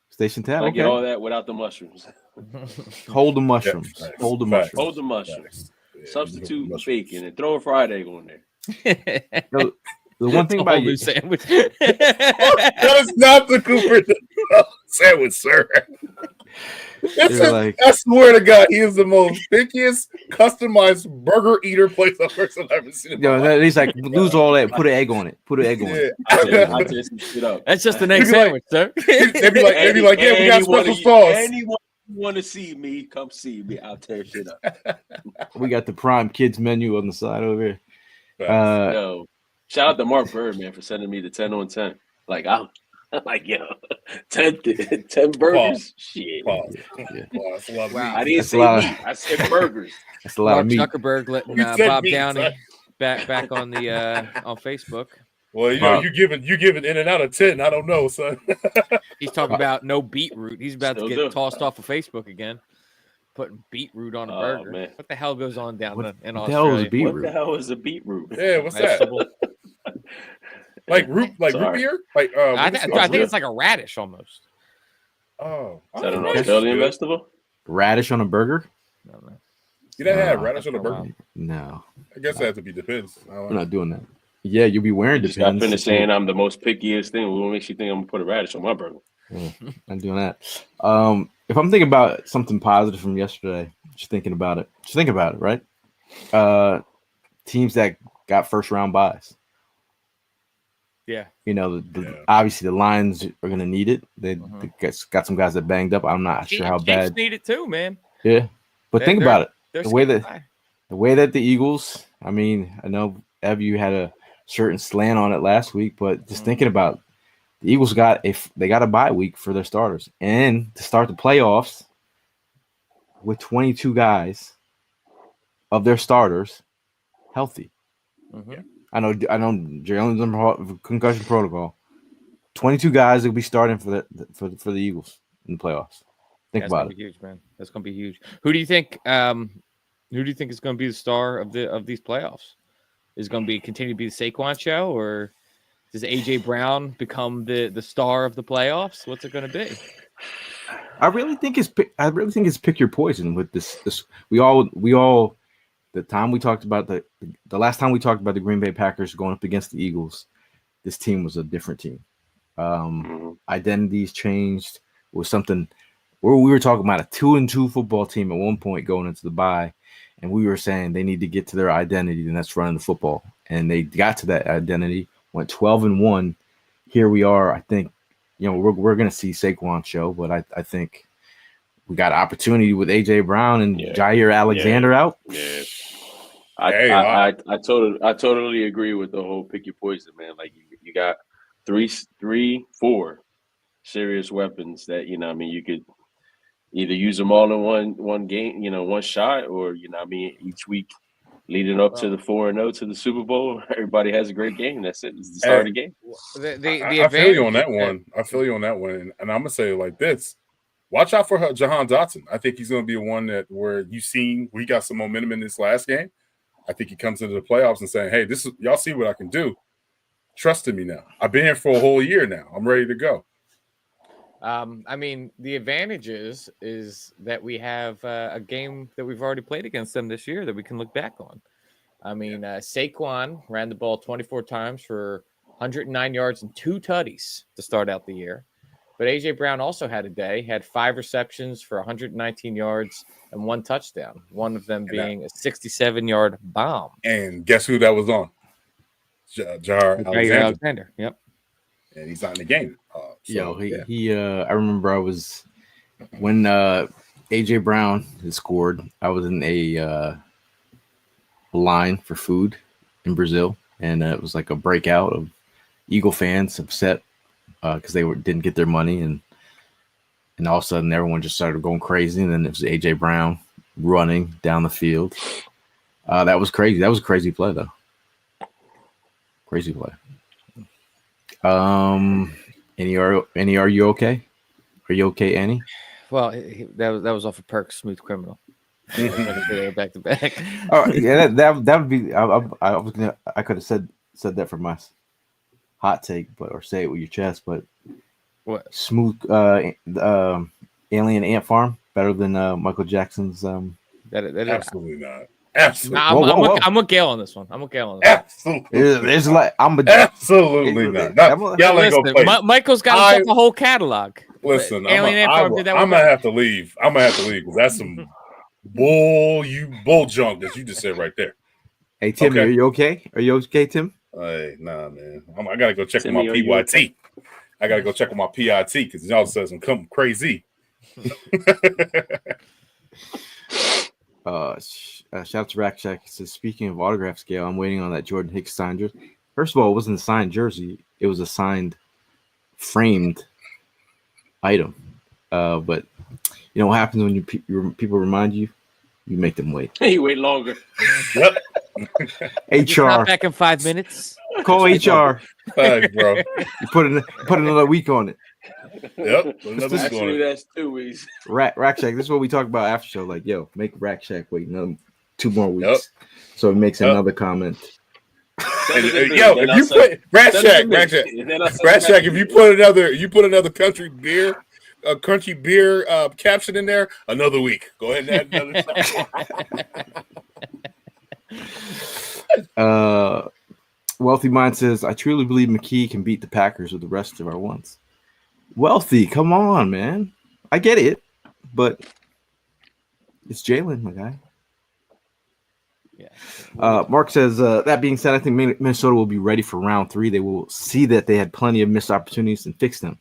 Station Tap. I get all that without the mushrooms. Hold the mushrooms. Yeah, Hold the mushrooms. Hold the mushrooms. Substitute bacon and throw a fried egg on there. The one thing about you sandwich. That is not the Cooper sandwich, sir. I swear to God, he is the most pickiest, customized burger eater place I've ever seen. He's like, lose all that, put an egg on it. Put an egg on it. I just shit up. That's just an egg sandwich, sir. They'd be like, yeah, we got special sauce. Anyone want to see me, come see me. I'll tear shit up. We got the Prime Kids menu on the side over here. Yo, shout out to Mark Bird, man, for sending me the 10 on 10. Like, I'm like, yo, 10 burgers. Shit. Yeah. Wow, that's a lot of meat. I didn't say meat. I said burgers. That's a lot of meat. Zuckerberg letting Bob Downey back on the on Facebook. Well, you giving In and Out a 10. I don't know, son. He's talking about no beetroot. He's about to get tossed off of Facebook again. Putting beetroot on a burger. Man. What the hell goes on down in Australia? What the hell is a beetroot? Yeah, what's that? Like root beer? Like I think it's like a radish almost. Oh, is that an Australian vegetable? Radish on a burger? No. You didn't have radish on a burger? No. I guess that has to be depends. We're not doing that. Yeah, you'll be wearing depends. I finished saying I'm the most pickiest thing. What makes you think I'm gonna put a radish on my burger? I'm doing that. If I'm thinking about something positive from yesterday, just thinking about it. Just think about it, right? Teams that got first round buys. Yeah. You know, obviously the Lions are going to need it. They got some guys that banged up. I'm not sure how bad. Chiefs need it too, man. Yeah, but think about it. The way that the Eagles. I mean, I know Ev, you had a certain slant on it last week, but just thinking about the Eagles got a bye week for their starters, and to start the playoffs with 22 guys of their starters healthy. Mm-hmm. I know Jalen's concussion protocol. 22 guys will be starting for the Eagles in the playoffs. Think about it. That's gonna be huge, man. That's gonna be huge. Who do you think is going to be the star of these playoffs? Is it going to continue to be the Saquon show, or does AJ Brown become the star of the playoffs? What's it going to be? I really think it's pick your poison with this. We all. The time we talked about the last time we talked about the Green Bay Packers going up against the Eagles, this team was a different team. Identities changed. It was something we were talking about a 2-2 football team at one point going into the bye, and we were saying they need to get to their identity, and that's running the football. And they got to that identity, went 12-1. Here we are. I think, we're going to see Saquon show, but I think we got an opportunity with A.J. Brown and Jair Alexander out. Yeah. I totally agree with the whole pick your poison, man. Like you got 4 serious weapons that you could either use them all in one game, one shot, or each week leading up to the 4-0 to the Super Bowl, everybody has a great game. That's it. It's the start of the game. I feel you on that one. And I'm gonna say it like this. Watch out for Jahan Dotson. I think he's going to be one where we got some momentum in this last game. I think he comes into the playoffs and saying, "Hey, y'all see what I can do. Trust in me now. I've been here for a whole year now. I'm ready to go." The advantage is that we have a game that we've already played against them this year that we can look back on. Saquon ran the ball 24 times for 109 yards and 2 tutties to start out the year. But A.J. Brown also had a day, had 5 receptions for 119 yards and 1 touchdown, one of them being a 67-yard bomb. And guess who that was on? Jair Alexander. Yep. And he's not in the game. I remember when A.J. Brown had scored, I was in a line for food in Brazil, and it was like a breakout of Eagle fans upset because they didn't get their money, and all of a sudden everyone just started going crazy, and then it was A.J. Brown running down the field. That was crazy. That was a crazy play, though. Crazy play. Any are you okay? Are you okay, Annie? Well, that was off of Perk's Smooth Criminal. Back to back. Oh, yeah, that would be. I could have said that for my hot take, or say it with your chest. But what? Smooth Alien Ant Farm better than Michael Jackson's. Absolutely not. Absolutely. No, I'm with Gail on this one. Absolutely. It's like absolutely not. Y'all ain't gonna play. Michael's got a whole catalog. Listen, I'm gonna have to leave. Because that's some bull junk that you just said right there. Hey Tim, Are you okay? Are you okay, Tim? Hey, nah, man. I gotta go check with my PYT. I gotta go check with my PIT because y'all said some come crazy. Shout out to Rack Shack. He says, speaking of autograph scale, I'm waiting on that Jordan Hicks signed jersey. First of all, it wasn't a signed jersey. It was a signed, framed item. But you know what happens when your people remind you? You make them wait. You wait longer. Yep. HR. Back in 5 minutes. Call HR. Thanks, bro. You put another week on it. Yep. Actually, that's 2 weeks. Rack Shack. This is what we talk about after show. Like, yo, make Rack Shack wait another 2 more weeks. Yep. So it makes another comment. If you put Rack Shack, if you put another country beer caption in there, another week. Go ahead and add another. Wealthy Mind says, I truly believe McKee can beat the Packers with the rest of our ones. Wealthy, come on, man. I get it, but it's Jalen, my guy. Yeah. Mark says, that being said, I think Minnesota will be ready for round 3. They will see that they had plenty of missed opportunities and fix them.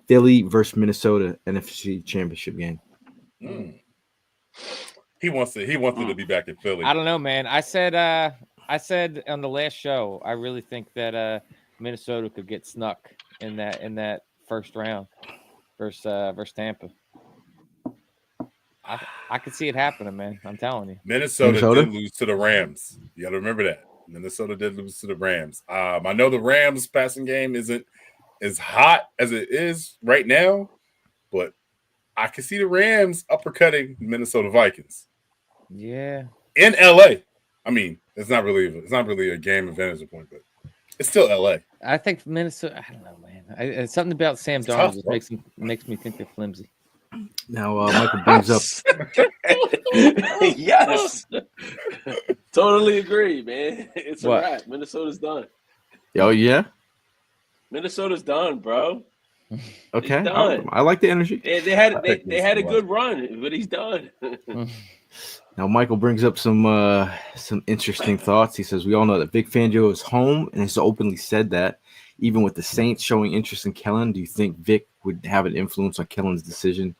Philly versus Minnesota NFC Championship game. He wants it to be back in Philly. I don't know, man. I said on the last show, I really think that Minnesota could get snuck in that first round versus Tampa. I could see it happening, man. I'm telling you. Minnesota did lose to the Rams. You got to remember that. Minnesota did lose to the Rams. I know the Rams passing game isn't as hot as it is right now, but I can see the Rams uppercutting Minnesota Vikings. Yeah. In LA. I mean, it's not really a game advantage at point, but it's still LA. I think Minnesota. I don't know, man. It's something about Sam Darnold that makes me think they're flimsy. Now, Michael brings up. Yes, totally agree, man. It's a wrap. Minnesota's done. Oh yeah, Minnesota's done, bro. Okay, done. I like the energy. They had a good run, but he's done. Now, Michael brings up some interesting thoughts. He says, we all know that Vic Fangio is home and has openly said that. Even with the Saints showing interest in Kellen, do you think Vic would have an influence on Kellen's decision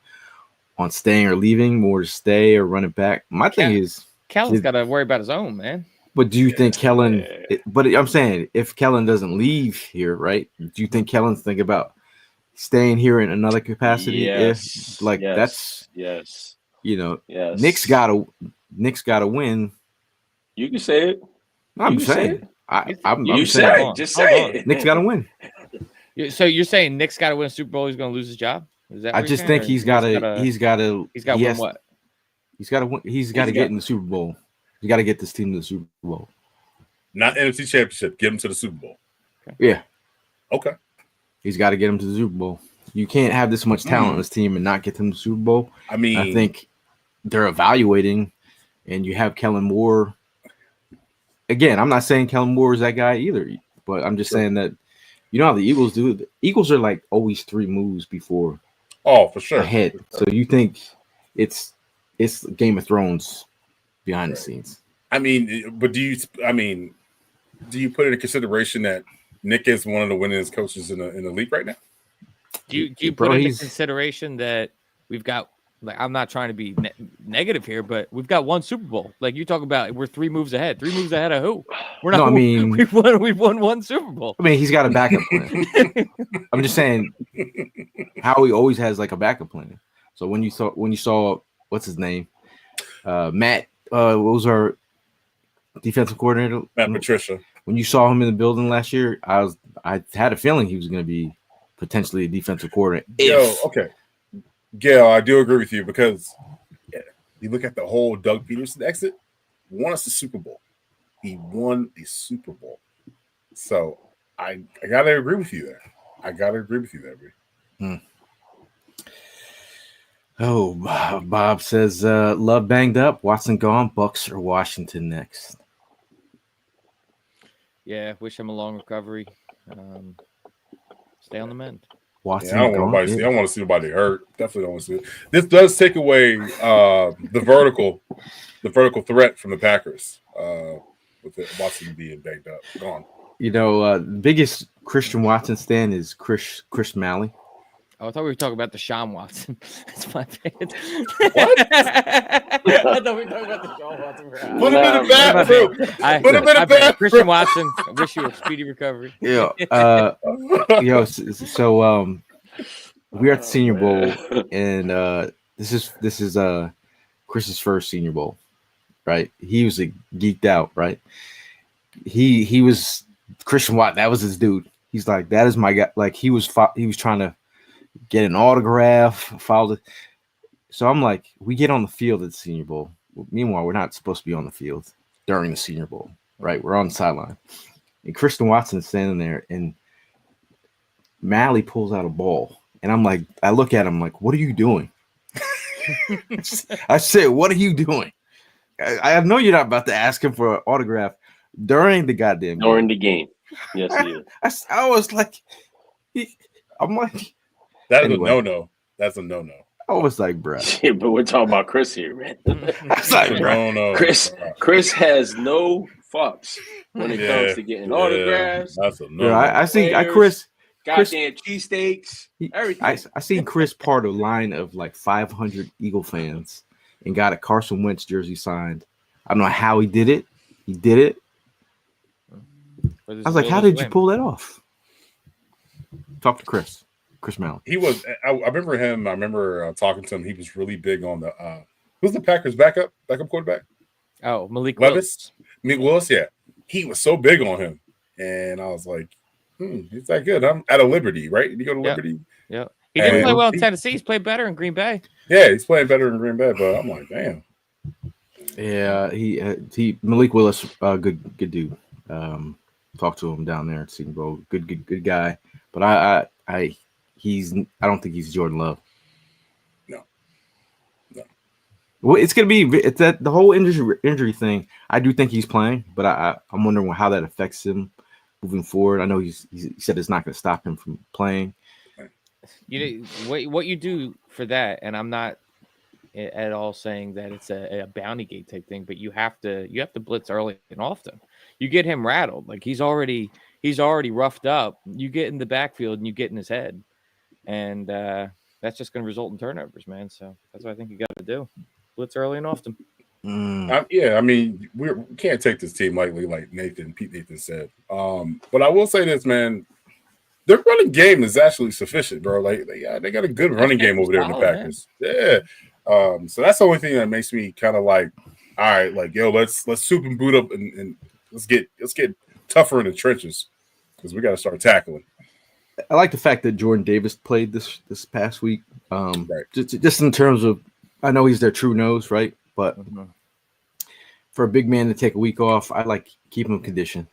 on staying or leaving, more to stay or run it back? My thing is, Kellen's got to worry about his own, man. but do you think Kellen, but I'm saying if Kellen doesn't leave here, right? Do you think Kellen's thinking about staying here in another capacity? Yes. That's yes. Yes. Nick's gotta win. You can say it. I'm saying. I'm saying saying. Just say it. Nick's gotta win. So you're saying Nick's got to win a Super Bowl? He's going to lose his job? Is that? I just think he's got to. He's got to win what? He's got to win. He's got to get in the Super Bowl. You got to get this team to the Super Bowl. Not NFC Championship. Get him to the Super Bowl. Okay. Yeah. Okay. He's got to get him to the Super Bowl. You can't have this much talent on this team and not get them to the Super Bowl. I mean, I think they're evaluating, and you have Kellen Moore. Again, I'm not saying Kellen Moore is that guy either, but I'm just saying that you know how the Eagles do. The Eagles are like always 3 moves before. Oh, for sure. Ahead. So you think it's Game of Thrones behind the scenes? I mean, but do you put into consideration that Nick is one of the winningest coaches in the league right now? Do you put into consideration that we've got, like, I'm not trying to be negative here, but we've got 1 Super Bowl. Like you talk about, we're 3 moves ahead. 3 moves ahead of who? We're not. No, I mean, we've won 1 Super Bowl. I mean, he's got a backup plan. I'm just saying, Howie always has like a backup plan. So when you saw what's his name, Matt, what was our defensive coordinator? Matt Patricia. When you saw him in the building last year, I had a feeling he was going to be potentially a defensive coordinator. Okay. Gail, I do agree with you because you look at the whole Doug Peterson exit, won us the Super Bowl. He won a Super Bowl. So I gotta agree with you there. Bro. Oh, Bob says Love banged up, Watson gone, Bucks or Washington next. Yeah, wish him a long recovery. Stay on the mend. Watson, I don't want to see nobody hurt. Definitely don't want to see it. This does take away the vertical threat from the Packers with Watson being banged up. Gone. The biggest Christian Watson stan is Chris Malley. Oh, I thought we were talking about the Deshaun Watson. That's my bad. What? I thought we were talking about the Deshaun Watson. Put him in the bathroom. Put him in the bathroom. Christian Watson, I wish you a speedy recovery. Yeah. So we're at the Senior Bowl, and this is Chris's first Senior Bowl, right? He was geeked out, right? He was Christian Watt. That was his dude. He's like, that is my guy. Like he was trying to get an autograph, follow it. So I'm like, we get on the field at the Senior Bowl. Meanwhile, we're not supposed to be on the field during the Senior Bowl, right? We're on the sideline. And Christian Watson's standing there, and Malley pulls out a ball. And I'm like, I look at him like, what are you doing? I said, what are you doing? I know you're not about to ask him for an autograph during the goddamn game. During the game. Yes, he is. I was like, I'm like, that is anyway. A no-no. That's a no-no. I was like, bro. Yeah, but we're talking about Chris here, man. I was like, bro. No. Chris has no fucks when it comes to getting autographs. That's a no. I see. Chris. Goddamn cheesesteaks. Everything. I seen Chris part of a line of like 500 Eagle fans and got a Carson Wentz jersey signed. I don't know how he did it. He did it. I was like, how did you pull that off? Talk to Chris Malley. He was. I remember him. I remember talking to him. He was really big on the. Who's the Packers backup quarterback? Oh, Malik Levis. Malik Willis. Yeah, he was so big on him, and I was like, he's that good. I'm at a Liberty, right? Did you go to Liberty? Yeah. He didn't play well in Tennessee. He's played better in Green Bay. Yeah, he's playing better in Green Bay, but I'm like, damn. Yeah, he Malik Willis, good dude. Talked to him down there at Senior Bowl. Good guy. But I don't think he's Jordan Love. No. Well, it's that the whole injury thing. I do think he's playing, but I'm wondering how that affects him moving forward. I know he said it's not going to stop him from playing. what you do for that, and I'm not at all saying that it's a bounty gate type thing, but you have to blitz early and often. You get him rattled, like he's already roughed up. You get in the backfield and you get in his head, and that's just going to result in turnovers, man. So that's what I think you got to do: blitz early and often. I mean, we can't take this team lightly, like Pete Nathan said. But I will say this, man. Their running game is actually sufficient, bro. Like they got a good running game over there in the Packers. Man. Yeah. So that's the only thing that makes me kind of like, all right, like yo, let's soup and boot up and let's get tougher in the trenches because we got to start tackling. I like the fact that Jordan Davis played this past week. Right. Just in terms of, I know he's their true nose, right? But for a big man to take a week off, I like keep him conditioned.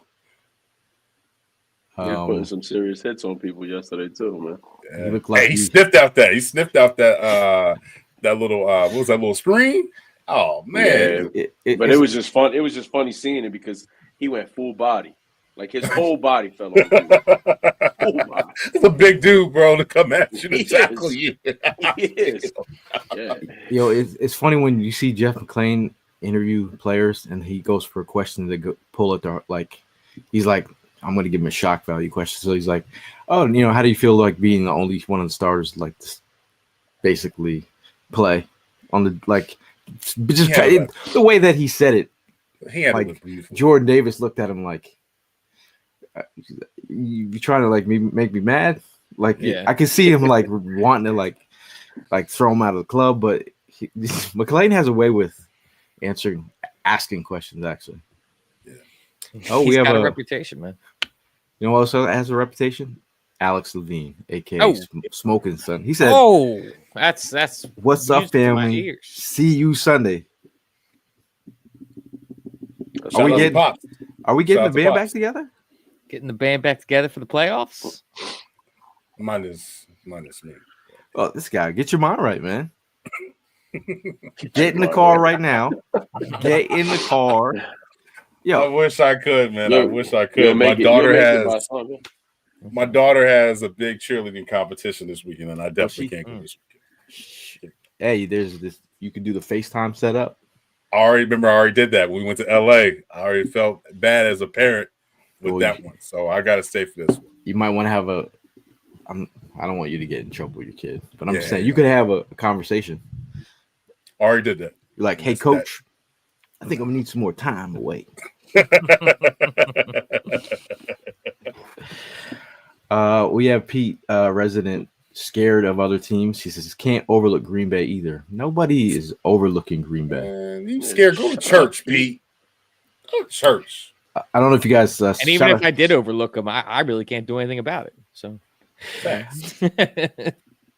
You're putting some serious hits on people yesterday too, man. Yeah. Like he sniffed out that. He sniffed out that little what was that little screen? Oh man! Yeah, but it was just fun. It was just funny seeing it because he went full body, like his whole body fell on him. Full body. It's a big dude, bro, to come at you to tackle you. He is. Yeah. Yo, it's funny when you see Jeff McClain interview players and he goes for a question to pull it like he's like, I'm going to give him a shock value question. So he's like, oh, how do you feel like being the only one of the starters like this, basically play on the like just the way that he said it. Like Jordan Davis looked at him like, you trying to like make me mad? Like I can see him like wanting to like throw him out of the club, but McClain has a way with asking questions actually. Oh, we have a reputation, man. You know what also has a reputation? Alex Levine, aka Smoking Son. He said, "Oh, that's what's up, family? See you Sunday." Are we getting the band back together? Getting the band back together for the playoffs? Minus me. Oh, this guy, get your mind right, man. Get in the car right now. Get in the car. Yo, I wish I could, man. I wish I could. My daughter has a big cheerleading competition this weekend, and I definitely can't go this weekend. Hey, there's this. You can do the FaceTime setup. I already did that when we went to LA. I already felt bad as a parent with that one, so I got to stay for this one. You might want to have I don't want you to get in trouble with your kid, but I'm just saying you could have a conversation. I already did that. You're like, hey, coach, I think I'm gonna need some more time away. We have Pete, resident, scared of other teams. He says can't overlook Green Bay either. Nobody is overlooking Green Bay. Man, you scared? Go to church, Pete. Go to church. I don't know if you guys. And even if I did overlook them, I really can't do anything about it. So,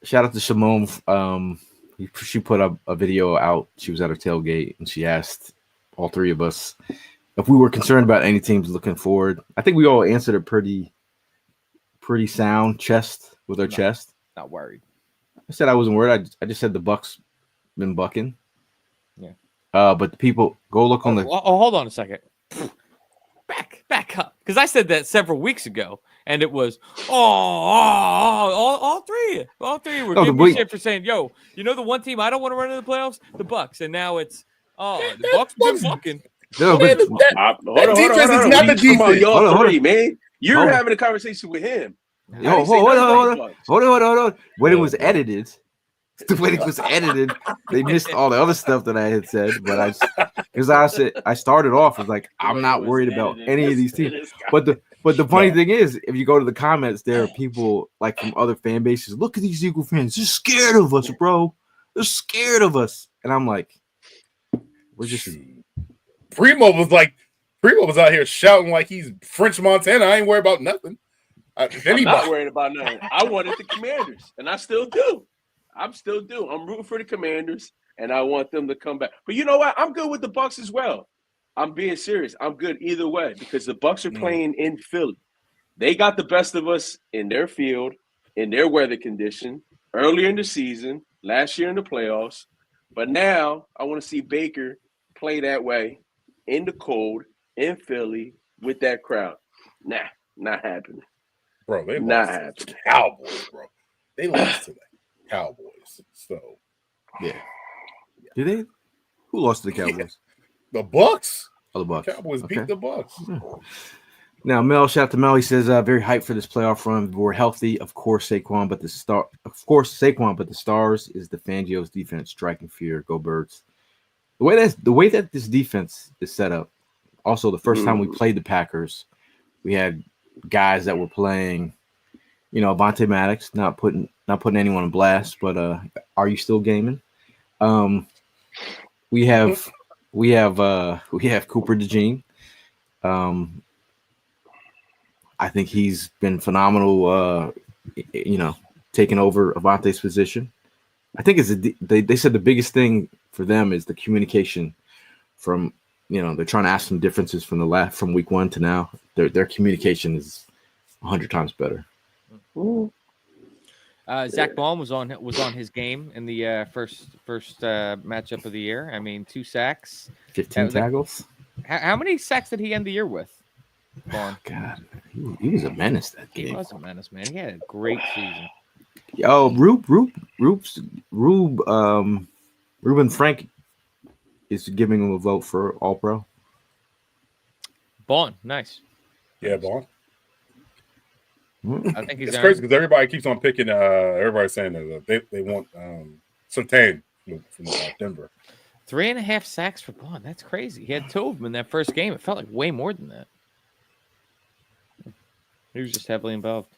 shout out to Shimon. She put up a video out. She was at her tailgate and she asked all three of us if we were concerned about any teams looking forward. I think we all answered a pretty sound chest with our chest. Not worried. I said I wasn't worried. I just said the Bucks been bucking. Yeah. But the people go look on the. Oh, hold on a second. Back up, because I said that several weeks ago, and it was all three were giving me shit for saying, "Yo, you know the one team I don't want to run in the playoffs, the Bucks," and now it's the Bucks been fucking. No, but that defense is not the defense. Y'all three, man. You're having a conversation with him. Hold on. When it was edited, they missed all the other stuff that I had said. But I started off as like, I'm not worried about any of these teams. But the funny thing is, if you go to the comments, there are people like from other fan bases. Look at these Eagle fans. They're scared of us, bro. They're scared of us. And I'm like, we're just. Primo was out here shouting like he's French Montana. I ain't worried about nothing. I'm not worried about nothing. I wanted the Commanders, and I still do. I'm rooting for the Commanders, and I want them to come back. But you know what? I'm good with the Bucks as well. I'm being serious. I'm good either way because the Bucks are playing in Philly. They got the best of us in their field, in their weather condition, earlier in the season, last year in the playoffs. But now I want to see Baker play that way in the cold, in Philly, with that crowd. Nah, not happening. Bro, they not lost happening. Cowboys, bro. They lost to the Cowboys. So Yeah. Did they? Who lost to the Cowboys? the Bucks. Oh, the Bucks. Cowboys Okay. beat the Bucks. Yeah. Now, Mel, shout out to Mel. He says, very hyped for this playoff run. We're healthy, of course, Saquon, but the stars is the Fangio's defense, striking fear. Go Birds. The way that this defense is set up. Also, the first time we played the Packers, we had guys that were playing, Avonte Maddox, not putting anyone on blast, but are you still gaming? We have Cooper DeJean. I think he's been phenomenal. Taking over Avonte's position. I think they said the biggest thing for them is the communication. From they're trying to ask some differences from week 1 to now. Their communication is 100 times better. Zach Baum was on his game in the first matchup of the year. I mean, 2 sacks, 15 tackles. How many sacks did he end the year with? Oh, God, he was a menace that game. He was a menace, man. He had a great season. Yo, Ruben Frank is giving him a vote for All-Pro. Bond, nice. Yeah, Bond. I think he's it's crazy because everybody keeps on picking. Everybody's saying that they want Surtain from Denver. 3.5 sacks for Bond. That's crazy. He had 2 of them in that first game. It felt like way more than that. He was just heavily involved.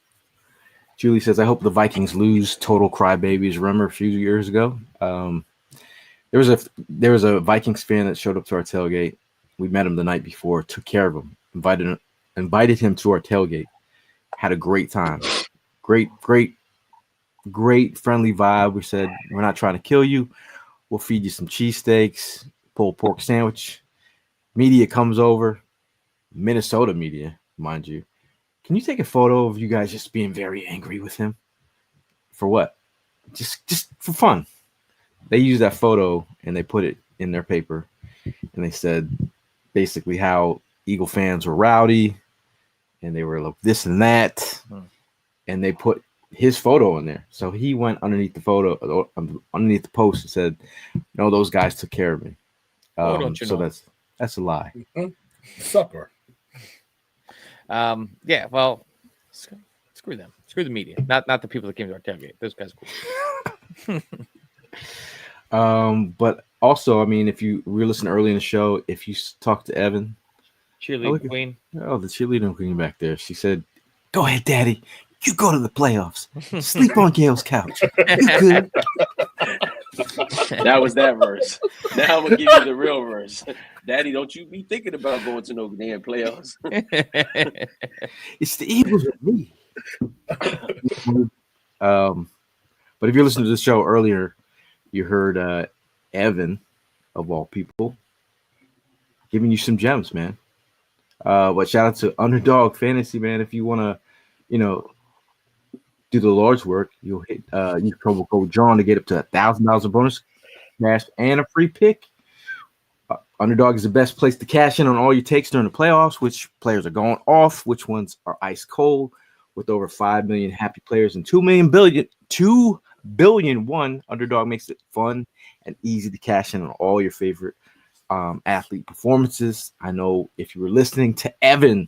Julie says, I hope the Vikings lose. Total crybabies. Remember a few years ago? There was a Vikings fan that showed up to our tailgate. We met him the night before, took care of him, invited him to our tailgate. Had a great time. Great friendly vibe. We said, we're not trying to kill you. We'll feed you some cheesesteaks, pulled pork sandwich. Media comes over. Minnesota media, mind you. Can you take a photo of you guys just being very angry with him? For what? Just for fun. They used that photo and they put it in their paper. And they said basically how Eagle fans were rowdy and they were like this and that. And they put his photo in there. So he went underneath the photo, underneath the post and said, no, those guys took care of me. Don't you so know? that's a lie. Sucker. Yeah, well, screw them. Screw the media. Not the people that came to our tailgate. Those guys are cool. But also, I mean, if you were listening early in the show, if you talk to Evan, Cheerleading queen. Oh, the cheerleading queen back there. She said, go ahead, Daddy. You go to the playoffs. Sleep on Gail's couch. You good? That was that verse. Now I'm gonna give you the real verse. Daddy, don't you be thinking about going to no damn playoffs. It's the Eagles with me. But if you listened to the show earlier, you heard Evan, of all people, giving you some gems, man. But shout out to Underdog Fantasy, man. If you want to, do the Lord's work, you'll hit use promo code Jawn to get up to $1,000 of bonus cash and a free pick. Underdog is the best place to cash in on all your takes during the playoffs. Which players are going off? Which ones are ice cold? With over 5 million happy players and 2 billion won, Underdog makes it fun and easy to cash in on all your favorite athlete performances. I know if you were listening to Evan,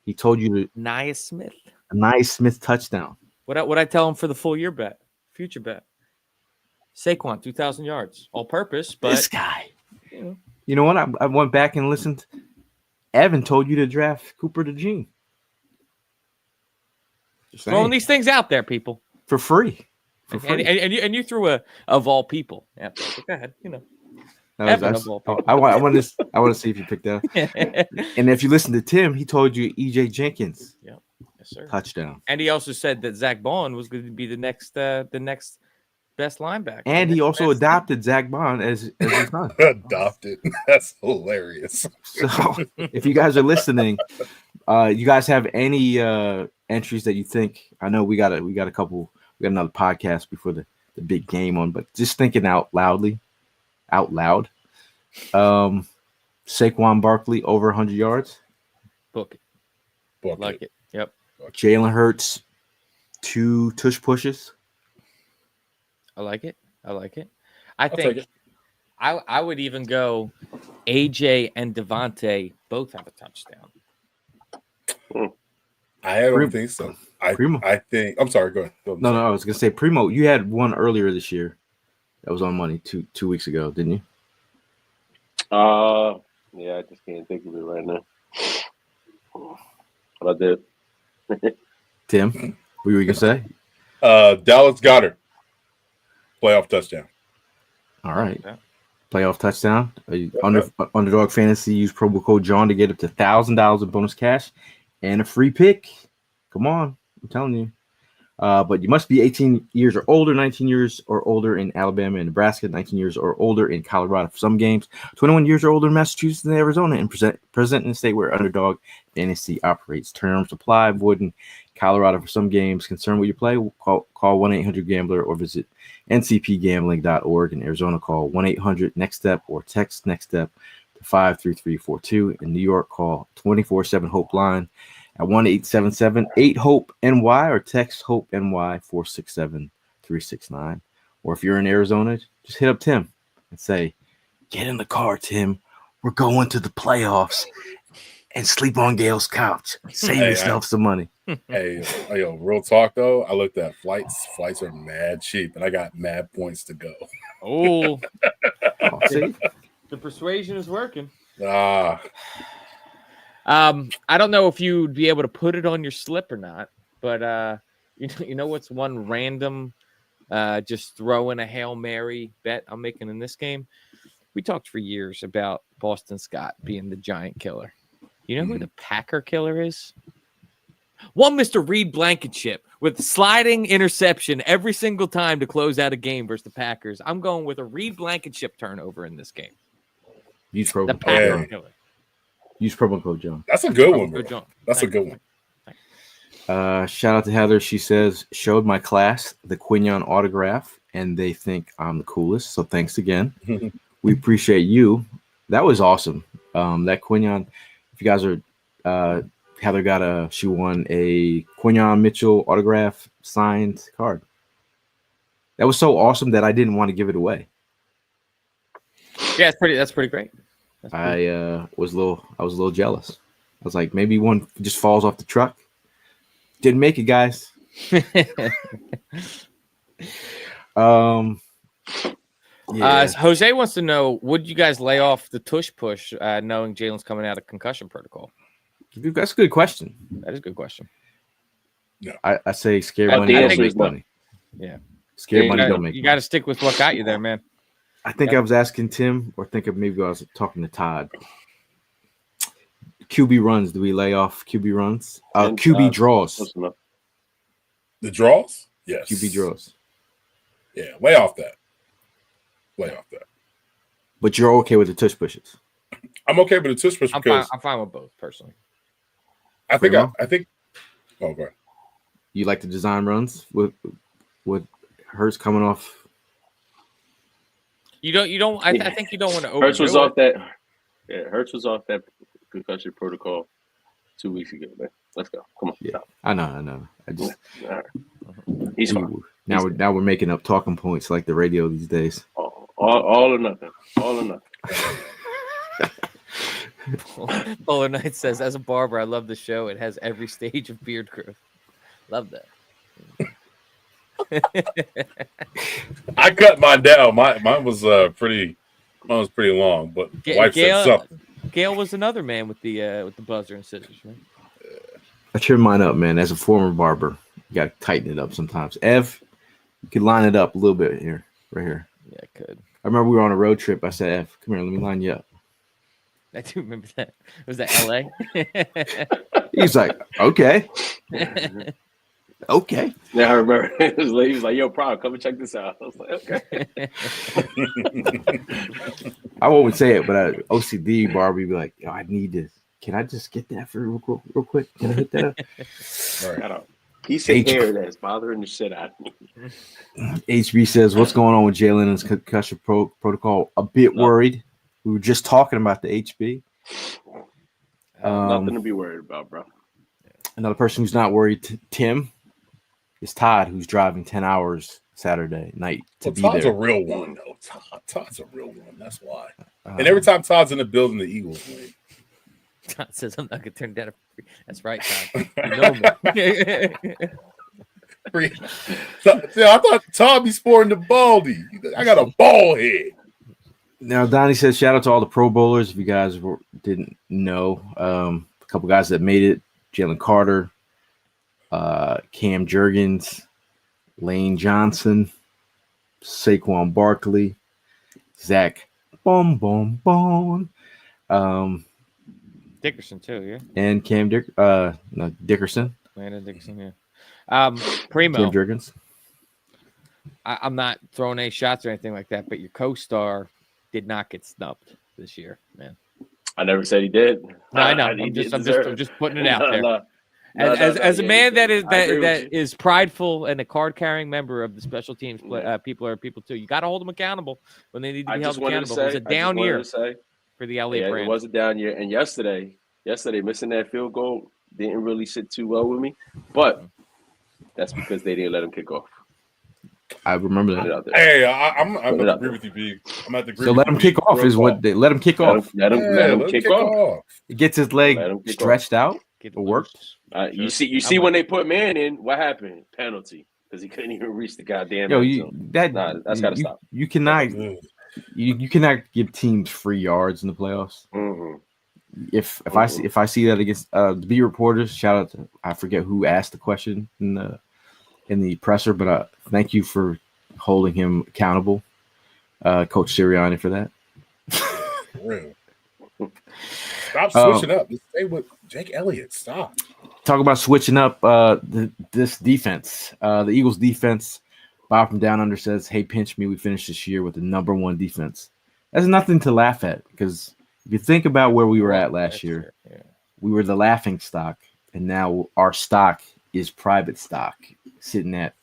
he told you to Nia Smith touchdown. What I tell him for the full year bet, future bet? Saquon 2,000 yards, all purpose. But this guy, you know what? I went back and listened. Evan told you to draft Cooper DeJean. Just throwing these things out there, people, for free. And you threw a of all people. Yeah, go ahead. I want to see if you picked that. And if you listen to Tim, he told you EJ Jenkins. Yeah, yes, sir. Touchdown. And he also said that Zach Bond was going to be the next best linebacker. And he also adopted Zach Bond as his son. Adopted. That's hilarious. So if you guys are listening, you guys have any entries that you think? I know we got a couple. We got another podcast before the big game on, but just thinking out loud. Saquon Barkley over 100 yards. Book it. Like it. Yep. Jalen Hurts 2 tush pushes. I like it. I I'll take think it. I would even go AJ and Devontae both have a touchdown. I don't Prim- think so. Primo. I think. I'm sorry. Go ahead. No, I was gonna say Primo. You had one earlier this year that was on money 2 weeks ago, didn't you? Yeah, I just can't think of it right now. But I did. Tim, what were you gonna say? Dallas Goddard, playoff touchdown. All right, Yeah. playoff touchdown. Underdog Fantasy. Use promo code Jawn to get up to $1,000 in bonus cash and a free pick. Come on, I'm telling you. But you must be 18 years or older, 19 years or older in Alabama and Nebraska, 19 years or older in Colorado for some games, 21 years or older in Massachusetts and Arizona, and present in the state where Underdog Fantasy operates. Terms apply. Void in Colorado for some games. Concerned with your play? Call 1-800-GAMBLER or visit ncpgambling.org. In Arizona, call 1-800-NEXT-STEP or text NEXT STEP to 53342. In New York, call 24/7 Hope Line at 1-877-8-HOPE-NY or text HOPE-NY 467-369. Or if you're in Arizona, just hit up Tim and say, get in the car, Tim. We're going to the playoffs and sleep on Gail's couch. Save yourself some money. Hey, yo, real talk though. I looked at flights. Flights are mad cheap, and I got mad points to go. Oh, See? the persuasion is working. Ah, I don't know if you'd be able to put it on your slip or not, but you know what's one random just throw in a Hail Mary bet I'm making in this game? We talked for years about Boston Scott being the giant killer. You know who the Packer killer is? One Mr. Reed Blankenship with sliding interception every single time to close out a game versus the Packers. I'm going with a Reed Blankenship turnover in this game. Use The promo Packer Yeah. killer. Use promo code John. that's a good one, bro. Good job. That's a good one. Shout out to Heather. She says, showed my class the Quignon autograph, and they think I'm the coolest. So thanks again. We appreciate you. That was awesome. That Quignon, if you guys are, Heather she won a Quignon Mitchell autograph signed card. That was so awesome that I didn't want to give it away. Yeah, that's pretty great. I was a little jealous. I was like, maybe one just falls off the truck. Didn't make it, guys. Jose wants to know: would you guys lay off the tush push, knowing Jalen's coming out of concussion protocol? That's a good question. That is a good question. I say scared I money think don't it's make just money. Yeah, Scared money don't make You money. got to stick with what got you there, man. I think I was asking Tim, or think of maybe I was talking to Todd. QB runs. Do we lay off QB runs? QB draws. Close enough. The draws, yes. QB draws. Yeah, lay off that. But you're okay with the tush pushes. I'm okay with the tush push because I'm fine with both personally. I think. Primo? Oh, go ahead. You like the design runs with Hurts coming off. You don't. I think you don't want to overdo Hurts was it. off that. Yeah, Hurts was off that concussion protocol 2 weeks ago, man. Let's go. Come on. Yeah, I know. I just All right. He's fine. now we're making up talking points like the radio these days. All or nothing. All or nothing. Polar Knight says, as a barber, I love the show. It has every stage of beard growth. Love that. I cut mine down. Mine was pretty long, but the wife said something. Gail was another man with the buzzer and scissors, right? I trim mine up, man. As a former barber, you got to tighten it up sometimes. Ev, you could line it up a little bit here, right here. Yeah, I could. I remember we were on a road trip. I said, Ev, come here, let me line you up. I do remember that. Was that LA? He's like, okay. Okay. Yeah, I remember. He was like, yo, Prime, come and check this out. I was like, okay. I won't say it, but OCD Barbie be like, yo, I need this. Can I just get that for real quick? Can I hit that up? I don't. Piece of hair that's bothering the shit out of me. HB says, what's going on with Jalen and his concussion protocol? A bit worried. We were just talking about the HB. Nothing to be worried about, bro. Another person who's not worried, Tim. is Todd, who's driving 10 hours Saturday night to be Todd's there. a real one, though. Todd's a real one. That's why. Um, And every time Todd's in the building, the Eagles win. Todd says I'm not gonna turn down a free. That's right, Todd. You know me. I thought Todd be sporting the baldy. I got a ball head. Now, Donnie says, shout out to all the Pro Bowlers. If you guys didn't know, a couple guys that made it: Jalen Carter, Cam Jurgens, Lane Johnson, Saquon Barkley, Zach Boom, Dickerson too, yeah. and Dickerson. Landon Dickerson, yeah. Primo. Cam Jurgens. I'm not throwing any shots or anything like that, but your co-star did not get snubbed this year, man. I never said he did. No, I know. He I'm did just deserve it. putting it out there. No, As a yeah, man that is I agree with that you. is prideful and a card-carrying member of the special teams, people are people too. You got to hold them accountable when they need to I be just held wanted to accountable. say, It was a down year for the LA yeah, brand. it was a down year. And yesterday missing that field goal didn't really sit too well with me. But that's because they didn't let him kick off. I remember Put it that. out there. Hey, I'm Put it going to out agree there. with you, B. I'm at the agree So with let you, him B. kick off Real is what talk. they let him kick off. Let him kick off. It gets his Let him leg kick stretched out. Get It worked. loose. You Sure. see I'm when with they put man in, what happened? Penalty. Because he couldn't even reach the goddamn Yo, end you zone. that Nah, that's gotta stop. You cannot Ugh. you cannot give teams free yards in the playoffs. Mhm. If I see that against the B reporters, shout out to I forget who asked the question in the presser, but thank you for holding him accountable, Coach Sirianni, for that. For real. Stop switching up. Just stay with Jake Elliott. Stop. Talk about switching up this defense. The Eagles defense, Bob from Down Under says, hey, pinch me. We finished this year with the #1 defense. That's nothing to laugh at because if you think about where we were at last year, Yeah. we were the laughing stock, and now our stock is private stock sitting at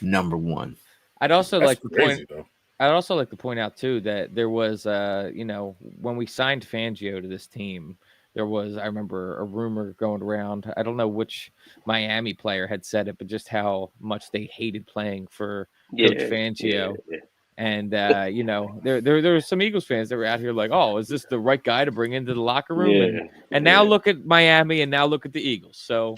#1. I'd also That's like to crazy, point. though. I'd also like to point out too that there was, when we signed Fangio to this team, there was, I remember, a rumor going around. I don't know which Miami player had said it, but just how much they hated playing for Coach Fangio. Yeah. And there were some Eagles fans that were out here like, "Oh, is this the right guy to bring into the locker room?" Yeah. And now look at Miami, and now look at the Eagles. So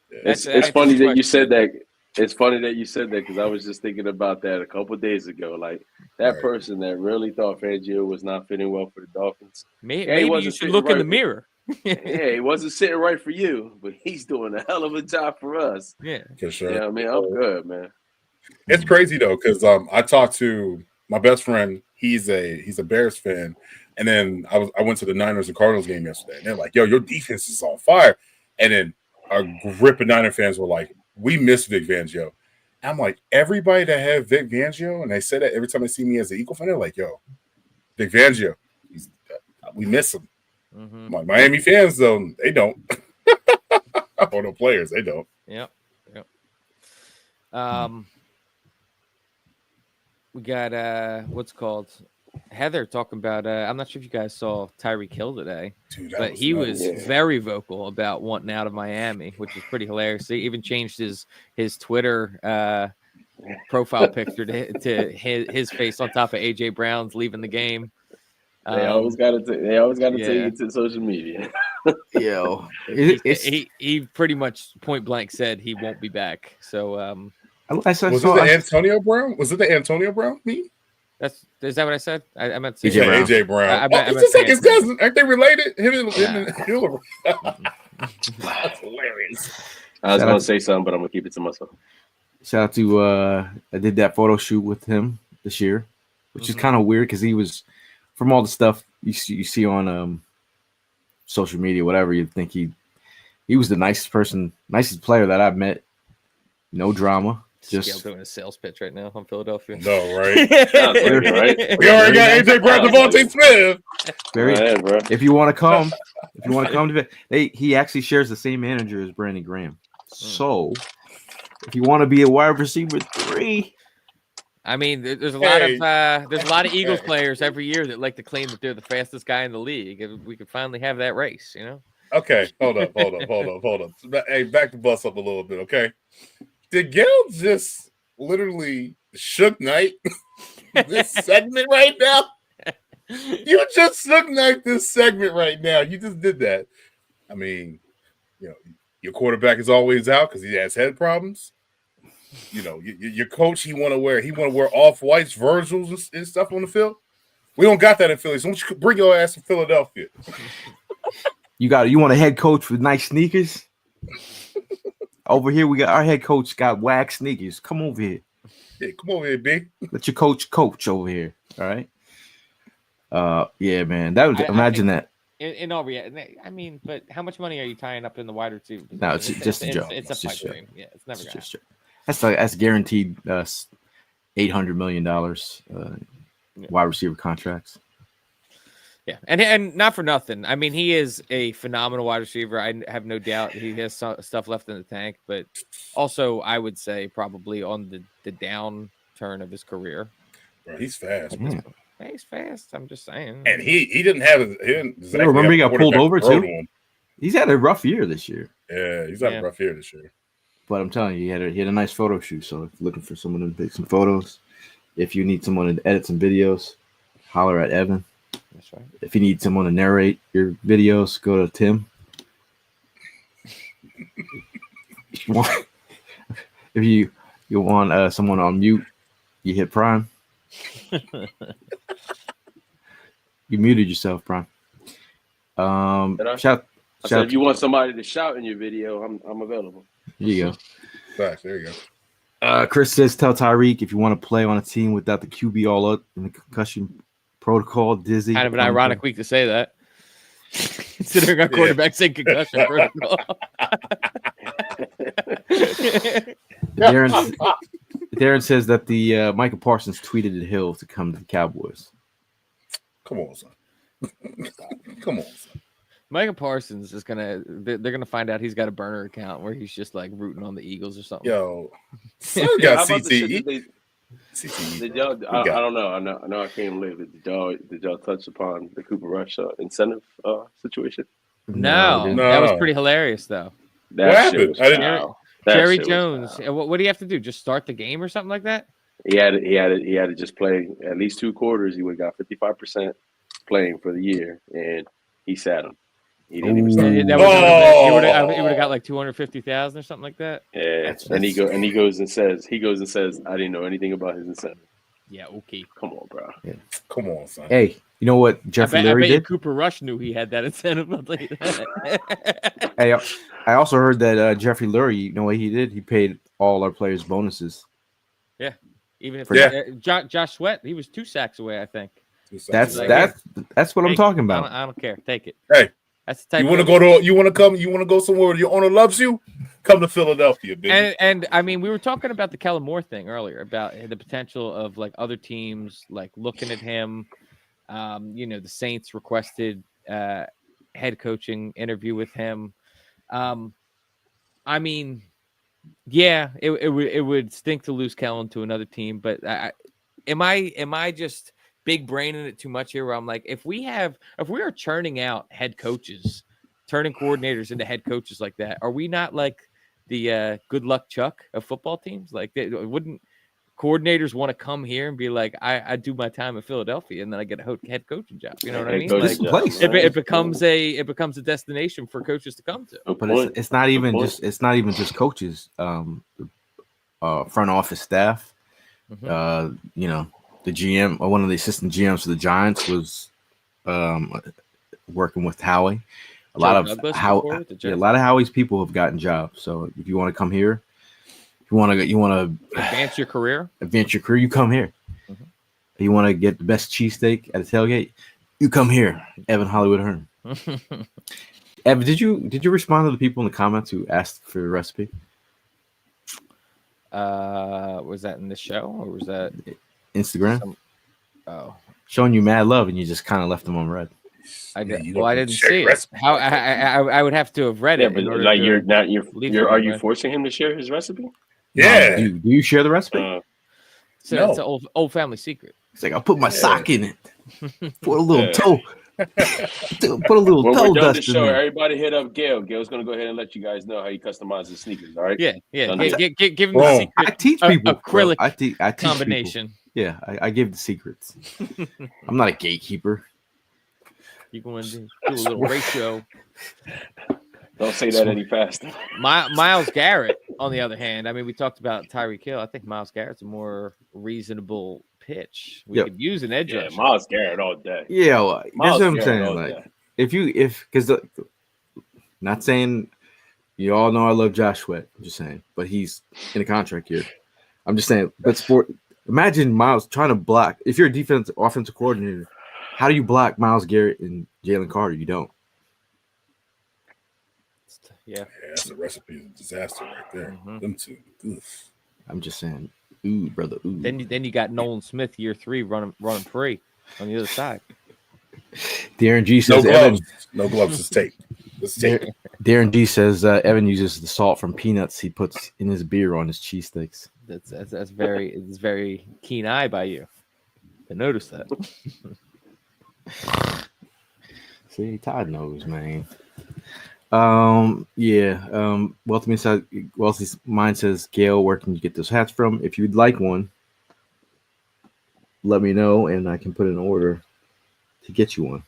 It's funny that you said that. It's funny that you said that because I was just thinking about that a couple of days ago. Like that Right. person that really thought Fangio was not fitting well for the Dolphins. maybe he you wasn't should fitting look in the right. mirror. Yeah, he wasn't sitting right for you, but he's doing a hell of a job for us. Yeah. For sure. Yeah, I mean, I'm good, man. It's crazy though, because I talked to my best friend. He's a Bears fan, and then I went to the Niners and Cardinals game yesterday, and they're like, "Yo, your defense is on fire." And then a grip of Niner fans were like, "We miss Vic Fangio." And I'm like, everybody that had Vic Fangio, and they say that every time they see me as an Eagle fan, they're like, "Yo, Vic Fangio, we miss him." Mm-hmm. My Miami fans though, they don't. Or no players, they don't. Yep. We got what's called Heather talking about. I'm not sure if you guys saw Tyreek Hill today, Dude, that but was he nuts. was very vocal about wanting out of Miami, which is pretty hilarious. He even changed his Twitter profile picture to his face on top of AJ Brown's leaving the game. They always got to take it to social media. Yo, he pretty much point blank said he won't be back. So Was it the Antonio Brown? Was it the Antonio Brown meme? Is that what I said? I meant to AJ Brown. AJ Brown. I He's meant just to like his say cousin. Aren't they related? Him and Hill. That's hilarious. I was going to say something, but I'm going to keep it to myself. Shout out to I did that photo shoot with him this year, which is kind of weird because he was, from all the stuff you see on social media, whatever, you'd think he was the nicest player that I've met. No drama. Just doing a sales pitch right now on Philadelphia. No, right? Right? We already got AJ Brown, Devontae Smith. Bro. If you want to come to it, he actually shares the same manager as Brandon Graham. So if you want to be a wide receiver 3, I mean, there's a lot of Eagles players every year that like to claim that they're the fastest guy in the league, and we could finally have that race, you know. Okay, hold up. Hey, back the bus up a little bit, okay? Did Gail just literally Suge Knight this segment right now? You just Suge Knight this segment right now. You just did that. I mean, your quarterback is always out because he has head problems. Your coach, he want to wear off-whites, Virgils and stuff on the field. We don't got that in Philly, so don't you bring your ass to Philadelphia. You want a head coach with nice sneakers? Over here, we got our head coach got wax sneakers. Come over here. Yeah, come over here, big. Let your coach over here. All right. Yeah, man. That would imagine that. In all reality, I mean, but how much money are you tying up in the wide receiver position? No, it's just a joke. It's a pipe dream. Yeah, it's never gonna happen. That's guaranteed $800 million wide receiver contracts. Yeah, and not for nothing. I mean, he is a phenomenal wide receiver. I have no doubt he has stuff left in the tank, but also I would say probably on the downturn of his career. Bro, he's fast. He's fast. I'm just saying. And he didn't have exactly remember he got pulled over too. Him. He's had a rough year this year. Yeah, he's had a rough year this year. But I'm telling you, he had a nice photo shoot. So if you're looking for someone to take some photos, if you need someone to edit some videos, holler at Evan. That's right. If you need someone to narrate your videos, go to Tim. If you want someone on mute, you hit Prime. You muted yourself, Prime. Shout if you want somebody to shout in your video, I'm available. There you go. Facts, there you go. Chris says, tell Tyreek if you want to play on a team without the QB all up in the concussion protocol, dizzy. Kind of an ironic week to say that. Considering our quarterback's in concussion protocol. Darren says that the Michael Parsons tweeted at Hill to come to the Cowboys. Come on, son. Come on, son. Michael Parsons is they're gonna find out he's got a burner account where he's just like rooting on the Eagles or something. Yo, son got CTE. Did y'all? I don't know. I know I came late. Did y'all touch upon the Cooper Rush incentive situation? No, that was pretty hilarious though. What happened? I didn't know. Jerry Jones. What do you have to do? Just start the game or something like that? He had to just play at least 2 quarters. He would have got 55% playing for the year, and he sat him. He didn't even start. He would have got like 250,000 or something like that. Yeah, and he goes and says, I didn't know anything about his incentive. Yeah, okay. Come on, bro. Yeah. Come on, son. Hey, you know what Jeffrey Lurie did? Cooper Rush knew he had that incentive. I'll tell you that. Hey, I also heard that Jeffrey Lurie, you know what he did? He paid all our players bonuses. Yeah, even if Josh Sweat, he was 2 sacks away, I think. That's what I'm talking about. I don't care. Take it. Hey. That's the type you want to go somewhere where your owner loves you? Come to Philadelphia, baby. And I mean, we were talking about the Kellen Moore thing earlier about the potential of like other teams like looking at him. The Saints requested head coaching interview with him. I mean, yeah, it would stink to lose Kellen to another team, but am I just big braining it too much here where I'm like, if we are churning out head coaches, turning coordinators into head coaches like that, are we not like the good luck Chuck of football teams? Like, wouldn't coordinators want to come here and be like, I do my time in Philadelphia and then I get a head coaching job? You know what I mean? Like, it becomes a destination for coaches to come to. But it's not even just coaches. Front office staff. Mm-hmm. The GM or one of the assistant GMs for the Giants was working with Howie. A lot of Howie's people have gotten jobs. So if you want to come here, if you want to advance your career, you come here. Mm-hmm. You want to get the best cheesesteak at a tailgate, you come here. Evan Hollywood Hearn. Evan, did you respond to the people in the comments who asked for the recipe? Was that in the show or was that Instagram? Showing you mad love and you just kind of left them on red. I didn't see it. How I would have to have read it. But like are you forcing him to share his recipe? Yeah. Do you share the recipe? No. It's an old family secret. It's like I'll put my sock in it. Put a little toe. Put a little When toe we're done the dust in show, there. everybody hit up Gail. Gail's gonna go ahead and let you guys know how he customizes his sneakers. All right. Yeah. Done Give that. him Boom. the I secret teach people. bro. acrylic I teach combination. People. Yeah, I give the secrets. I'm not a gatekeeper. You can do a little ratio. Don't say that any faster. Miles Garrett, on the other hand, I mean, we talked about Tyreek Hill. I think Miles Garrett's a more reasonable pitch. We Yep. could use an edge Yeah, rusher. Miles Garrett all day. Yeah, well, that's Miles what I'm Garrett saying. all Like, day. because not saying you all know I love Josh Sweat. I'm just saying, but he's in a contract year. I'm just saying, but imagine Miles trying to block. If you're a offensive coordinator, how do you block Miles Garrett and Jalen Carter? You don't. Yeah. That's a recipe of disaster right there. Mhm. Them two. Oof. I'm just saying, ooh, brother, ooh. Then you got Nolan Smith year 3 running free on the other side. Darren G No says gloves. No gloves. It's tape. It's tape. Darren G says Evan uses the salt from peanuts he puts in his beer on his cheesesteaks. That's very keen eye by you to notice that. See, Todd knows, man. Wealthy's Mind says, Gail, where can you get those hats from? If you'd like one, let me know and I can put an order to get you one.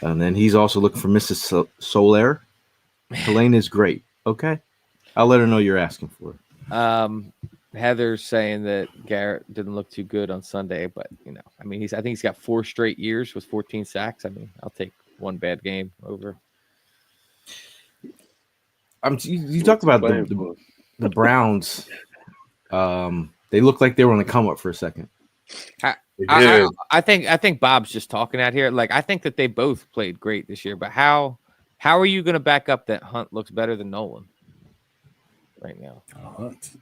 And then he's also looking for Mrs. Solaire. Helene is great. Okay. I'll let her know you're asking for it. Heather's saying that Garrett didn't look too good on Sunday, but I mean, I think he's got 4 straight years with 14 sacks. I mean, I'll take one bad game over. You talk about the Browns. They look like they were on the come up for a second. I think Bob's just talking out here. Like, I think that they both played great this year, but how are you going to back up that Hunt looks better than Nolan right now? Hunt.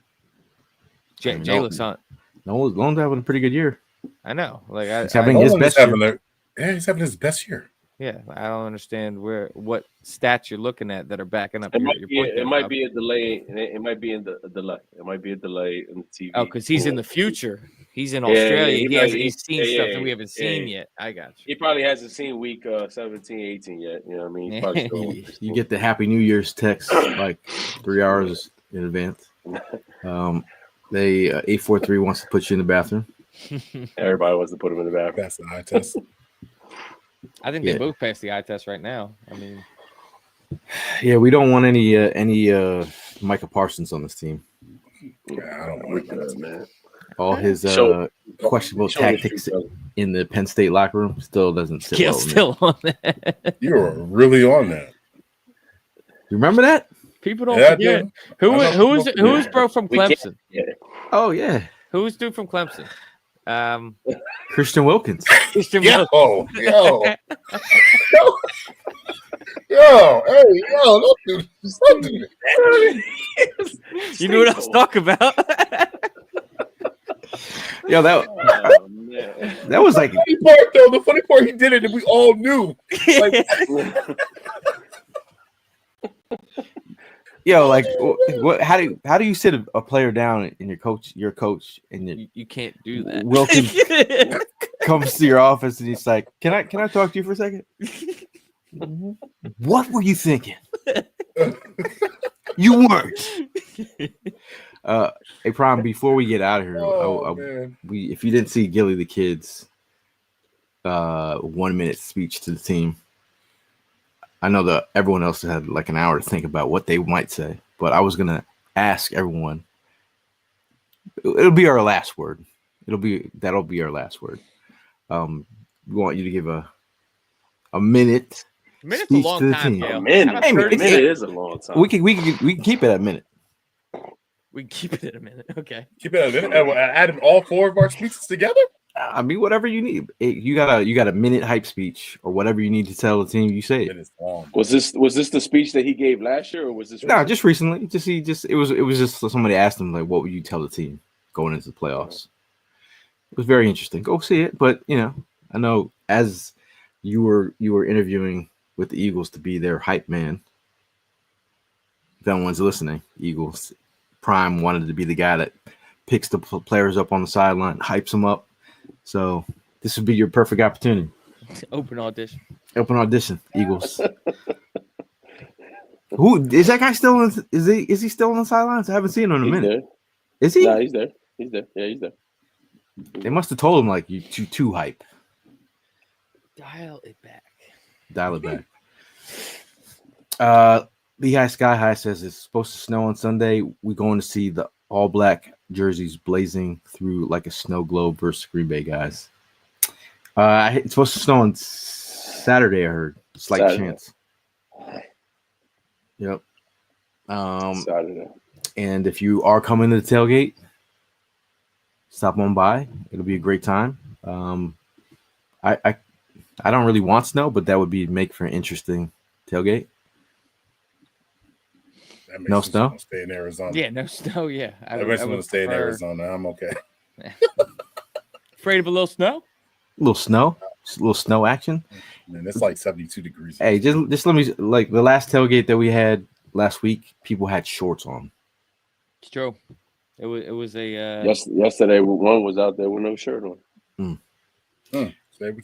Jay looks Hunt. Nolan's having a pretty good year. I know. Like, he's having his best year. He's having his best year. Yeah, I don't understand what stats you're looking at that are backing up It your might, be, point. it might be a delay. It might be in the delay. It might be a delay in the TV. Oh, because he's in the future. He's in Australia. He's seen stuff that we haven't seen yet. I got you. He probably hasn't seen week 17, 18 yet. You know what I mean? He's probably still You get the Happy New Year's text like 3 hours in advance. They 843 wants to put you in the bathroom. Everybody wants to put him in the bathroom. That's the eye test. I think they both passed the eye test right now. I mean, yeah, we don't want any Micah Parsons on this team. Yeah, I don't like that, man. All his questionable tactics in the Penn State locker room still doesn't sit well. Still on that. You're really on that. You remember that? People don't forget. Who is bro from Clemson? Oh yeah. Who is dude from Clemson? Christian Wilkins. Christian Wilkins. Hey, don't do something. You knew what I was talking about. Yo, that was like the funny part, he did it and we all knew. Like, what? How do you sit a player down and your coach, and you can't do that. Wilkins comes to your office and he's like, "Can I talk to you for a second?" What were you thinking? You weren't. Hey, Prime, before we get out of here, if you didn't see Gilly the Kid's 1 minute speech to the team, I know that everyone else had like an hour to think about what they might say, but I was gonna ask everyone. It'll be our last word. That'll be our last word. We want you to give a minute. A minute's a long time. A minute is a long time. We can keep it at a minute. We can keep it at a minute. Okay. Keep it at a minute. Adding all 4 of our speeches together. I mean, whatever you need. You got a minute hype speech or whatever you need to tell the team. You say it. Was this the speech that he gave last year, or was this? No, just recently. It was just somebody asked him like, what would you tell the team going into the playoffs? It was very interesting. Go see it. But I know as you were interviewing with the Eagles to be their hype man. If anyone's listening, Eagles Prime wanted to be the guy that picks the players up on the sideline, hypes them up. So this would be your perfect opportunity. Open audition. Open audition, Eagles. Who is that guy still in? Is he still on the sidelines? I haven't seen him in a He's minute. there. Is he? Nah, he's there. He's there. Yeah, he's there. They must have told him like you too hype. Dial it back. Dial it back. Lehigh Sky High says it's supposed to snow on Sunday. We're going to see the all black jerseys blazing through like a snow globe versus Green Bay guys. It's supposed to snow on Saturday, I heard. Slight Saturday. chance. Yep. Saturday. And if you are coming to the tailgate, stop on by. It'll be a great time. I don't really want snow, but that would make for an interesting tailgate. That makes No sense. snow? Stay in Arizona. Yeah, no snow. Yeah, I wish I'm going to stay in Arizona. I'm okay. Afraid of a little snow? A little snow action. Man, it's like 72 degrees. Hey, just let me like the last tailgate that we had last week. People had shorts on. It's true. It was a Yesterday, one was out there with no shirt on.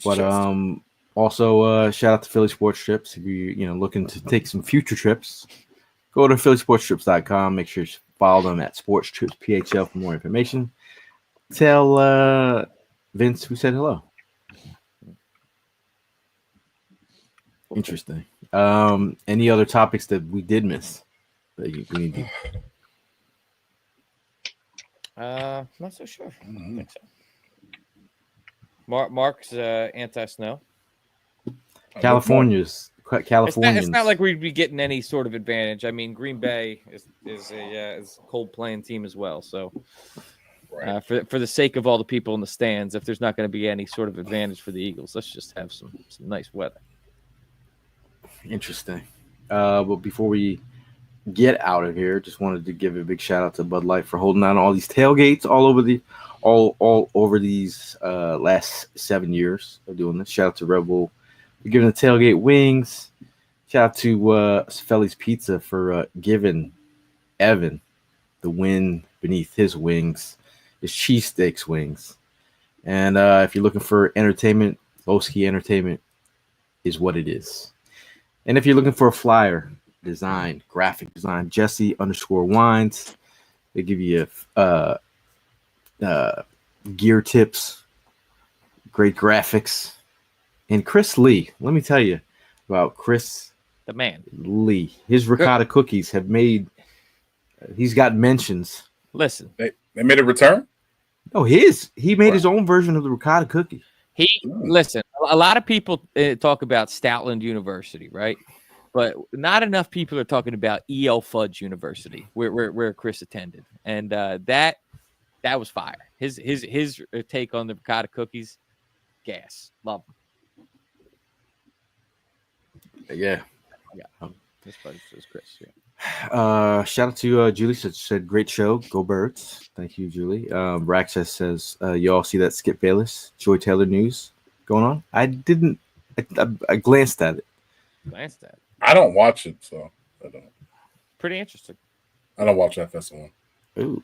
But also shout out to Philly Sports Trips. If you looking to take some future trips, go to phillysportstrips.com. Make sure you follow them at Sports Trips PHL for more information. Tell Vince we said hello. Interesting. Any other topics that we did miss that we need to? Not so sure. I don't think so. Mark's anti-snow. Californians. It's not like we'd be getting any sort of advantage. I mean, Green Bay is a cold playing team as well. So, for the sake of all the people in the stands, if there's not going to be any sort of advantage for the Eagles, let's just have some nice weather. Interesting. But before we get out of here, just wanted to give a big shout out to Bud Light for holding on all these tailgates all over these last 7 years of doing this. Shout out to Red Bull for giving the tailgate wings. Shout out to Sfelli's Pizza for giving Evan the win beneath his wings, his cheesesteaks wings. And if you're looking for entertainment, Oski Entertainment is what it is. And if you're looking for a flyer, design, graphic design, Jesse_Wines. They give you gear tips, great graphics. And Chris Lee, let me tell you about Chris the man Lee. His ricotta cookies have made, he's got mentions. Listen, they made a return? Oh, he made his own version of the ricotta cookie. Listen, a lot of people talk about Stoutland University, right? But not enough people are talking about E.L. Fudge University, where Chris attended, and that was fire. His take on the ricotta cookies, gas, love them. Yeah. This is Chris. Yeah. Shout out to Julie. Said great show. Go Birds. Thank you, Julie. Raxus says y'all see that Skip Bayless, Joy Taylor news going on? I didn't. I glanced at it. I don't watch it, so I don't. Pretty interesting. I don't watch FS1. Ooh.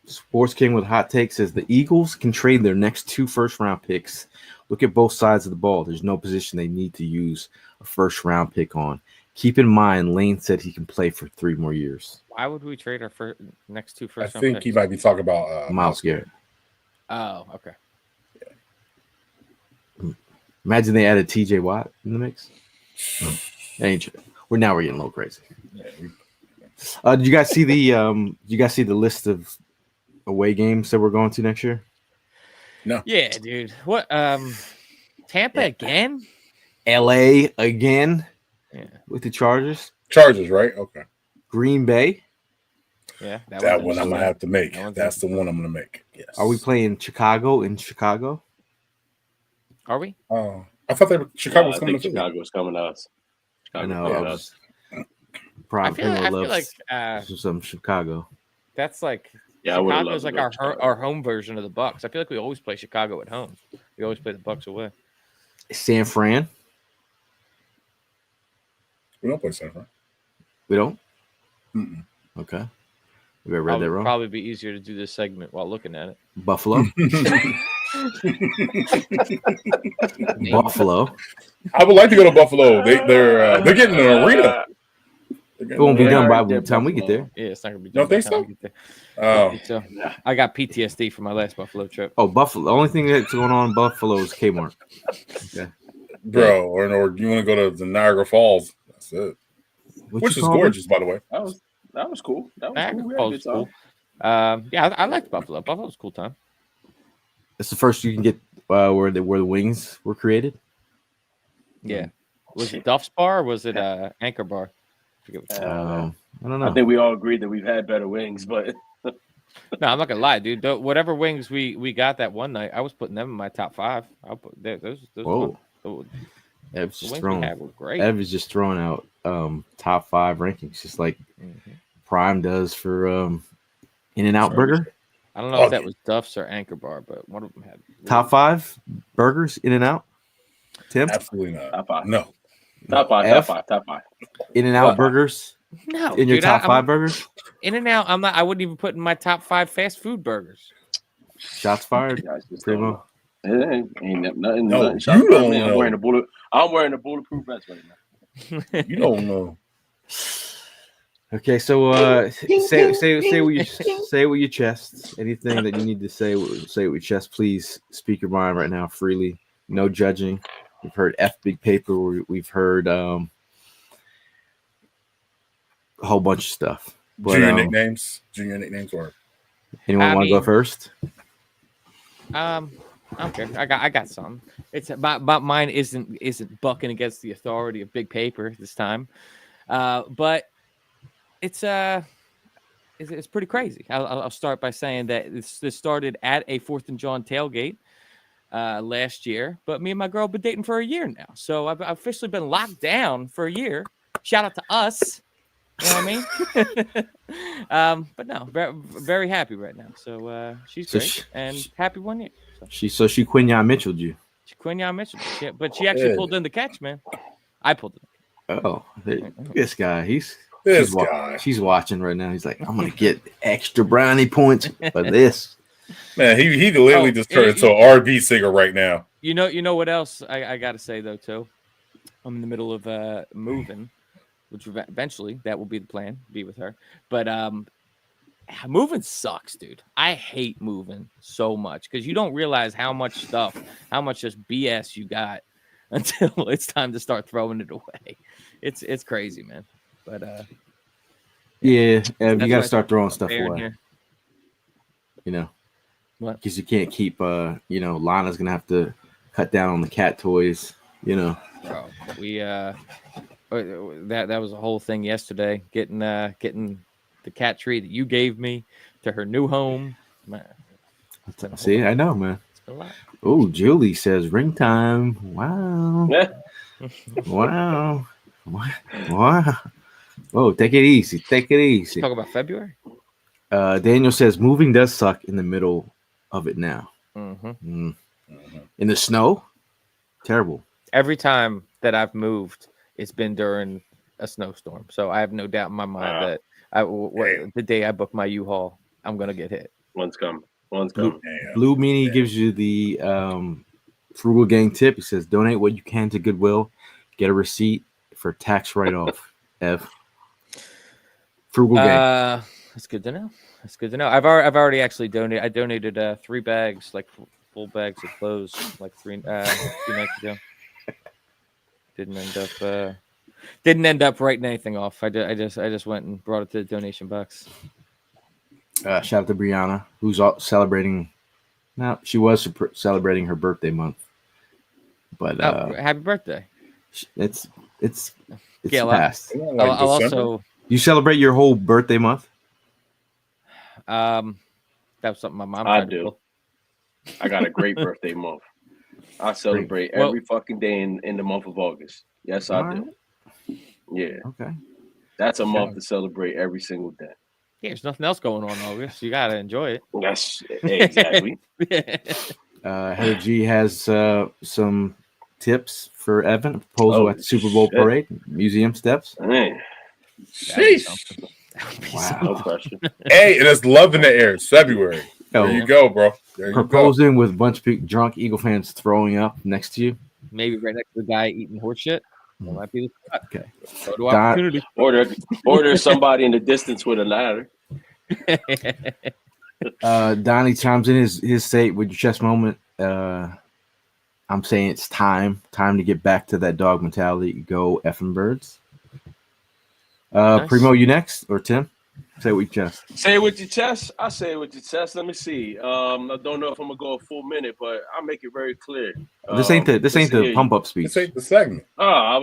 Sports King with hot take says the Eagles can trade their next 2 first-round picks. Look at both sides of the ball. There's no position they need to use a first-round pick on. Keep in mind, Lane said he can play for 3 more years. Why would we trade our next 2 first-round picks? I think he might be talking about Myles Garrett. Oh, okay. Yeah. Imagine they added TJ Watt in the mix. We're getting a little crazy. Did you guys see the list of away games that we're going to next year? No. Yeah, dude. What? Tampa again? LA again? Yeah. With the Chargers? Chargers, right? Okay. Green Bay? Yeah. That one I'm gonna have to make. That's the one I'm gonna make. Yes. Are we playing Chicago in Chicago? Are we? Oh, I thought Chicago was coming to Chicago was coming to us. I know. I feel like some Chicago. That's like Chicago's like our home version of the Bucks. I feel like we always play Chicago at home. We always play the Bucks away. San Fran. We don't play San Fran. We don't. Mm-mm. Okay. Maybe I read that wrong. Probably be easier to do this segment while looking at it. Buffalo. Buffalo. I would like to go to Buffalo. They're getting an arena. It won't be Yeah, done by right there, the time we get Buffalo. there. Yeah, it's not gonna be. Don't done think by the time so? we get there. Oh, So I got PTSD from my last Buffalo trip. Oh, Buffalo. The only thing that's going on in Buffalo is Kmart. Okay. bro, or you want to go to the Niagara Falls? That's it. Which is gorgeous, by the way. That was cool. That was Niagara cool. We had a Falls good is cool. Yeah, I liked Buffalo. Buffalo was a cool time. It's the first you can get where the wings were created. Yeah. Was it Duff's Bar or was it Anchor Bar? I forget what I don't know. I think we all agreed that we've had better wings, but No, I'm not gonna lie, dude. Whatever wings we got that one night, I was putting them in my top 5. I'll put those. Whoa. The Ev's wings just we throwing. had were great. Ev is just throwing out top 5 rankings, just like Prime does for In-N-Out Burger. I don't know if that was Duff's or Anchor Bar, but one of them had Top 5 burgers In-N-Out. Tim, Absolutely not. Top 5. No. Top 5, F? top 5. In-N-Out burgers No, in your dude, top 5 burgers. In-N-Out, I'm not. I wouldn't even put in my top 5 fast food burgers. Shots fired. Guys just Primo. Ain't nothing. No, nothing you don't know. I'm wearing a bulletproof vest right now. You don't know. Okay, so say with your chest. Anything that you need to say with your chest. Please speak your mind right now freely. No judging. We've heard F Big Paper. We've heard a whole bunch of stuff. But, Junior nicknames or anyone want to go first? I don't care. I got some. It's about mine isn't bucking against the authority of Big Paper this time, but it's pretty crazy. I'll start by saying that this started at a 4th and Jawn tailgate last year, but me and my girl have been dating for a year now, so I've officially been locked down for a year. Shout out to us. You know what I mean? But no, very, very happy right now. So she's great and happy 1 year. So. She Quinyon Mitchelled you. She Quinyon Mitchell, but she actually pulled in the catch, man. I pulled it. Oh, this guy, she's watching right now. He's like, I'm gonna get extra brownie points for this. Man, he literally just turned into an RV singer right now. You know what else I gotta say though too? I'm in the middle of moving, which eventually that will be the plan, be with her. But moving sucks, dude. I hate moving so much because you don't realize how much just BS you got until it's time to start throwing it away. It's crazy, man. But you got to start throwing stuff away. Here. You know, what? Because you can't keep. Lana's gonna have to cut down on the cat toys. You know, Bro, we that was a whole thing yesterday. Getting the cat tree that you gave me to her new home. Man, see, I know, man. Oh, Julie says ring time. Wow. Wow. Whoa, take it easy. Take it easy. Talk about February. Daniel says moving does suck in the middle of it now. Mm-hmm. In the snow, terrible. Every time that I've moved, it's been during a snowstorm. So I have no doubt in my mind that the day I book my U-Haul, I'm gonna get hit. One's coming. Blue Meanie gives you the Frugal Gang tip. He says donate what you can to Goodwill. Get a receipt for tax write-off. Ev. Frugal Gang. That's good to know. I've already actually donated. I donated 3 bags, like full bags of clothes, like 2 nights ago. Didn't end up writing anything off. I just went and brought it to the donation box. Shout out to Brianna, who's celebrating. Now she was celebrating her birthday month, but happy birthday! It's Yeah, past. I'll also. You celebrate your whole birthday month? That was something my mom. I do. I got a great birthday month. I celebrate every fucking day in the month of August. Yes, I do. Yeah. Okay. That's a month to celebrate every single day. Yeah, there's nothing else going on, August. You gotta enjoy it. Yes, exactly. Heather G has some tips for Evan. A proposal at the Super Bowl parade, museum steps. Man. Sheesh. Wow. No question. Hey, and it's love in the air. It's February. There you go, bro. There you go. Proposing with a bunch of drunk Eagle fans throwing up next to you. Maybe right next to the guy eating horse shit. That might be the spot. Okay. Photo opportunity. Or there's somebody in the distance with a ladder. Donnie chimes in his state with your chess moment. I'm saying it's time to get back to that dog mentality. Go effing birds. Nice. Primo, you next or Tim? Say it with your chest. Say it with your chest. I say it with your chest. Let me see. I don't know if I'm gonna go a full minute, but I'll make it very clear. This ain't the pump up speech. This ain't the segment. I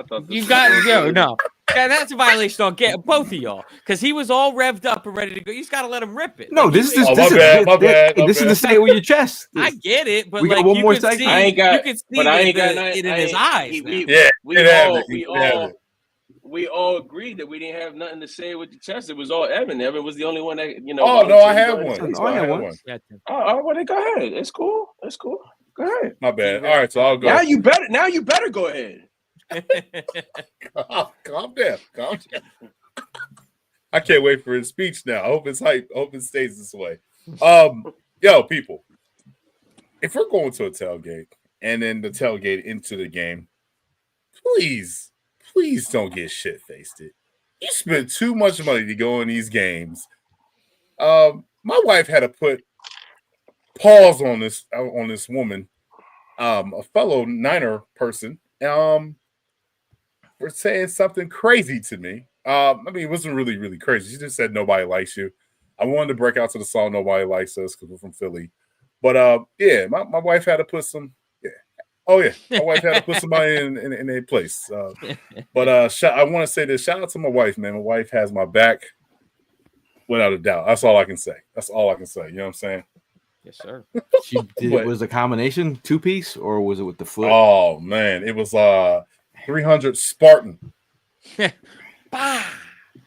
thought You got no. Yeah, that's a violation on both of y'all because he was all revved up and ready to go. You just got to let him rip it. No, Like, this is my bad. This is the say it with your chest. I get it, but We got like one you more can segment. see, I ain't got- you can see but I ain't got it in his eyes. now. We all agreed that we didn't have nothing to say with your chest. It was all Evan. Evan was the only one that Oh no, I have one. I had one. Yeah, Tim. Oh, well, then go ahead. It's cool. Go ahead. My bad. All right, so I'll go. Now you better go ahead. Calm down. I can't wait for his speech now. I hope it's hype. I hope it stays this way. Yo, people, if we're going to a tailgate and then the tailgate into the game, please don't get shit faced. You spend too much money to go in these games. My wife had to put pause on this woman, a fellow Niner person, for saying something crazy to me. I mean, it wasn't really, really crazy. She just said nobody likes you. I wanted to break out to the song "Nobody Likes Us" because we're from Philly. But yeah, my wife had to put some. Yeah, oh yeah, my wife had to put somebody in a place. But I want to say this. Shout out to my wife, man. My wife has my back, without a doubt. That's all I can say. You know what I'm saying? Yes, sir. It was a combination 2-piece or was it with the foot? Oh man, it was 300 Spartan. 300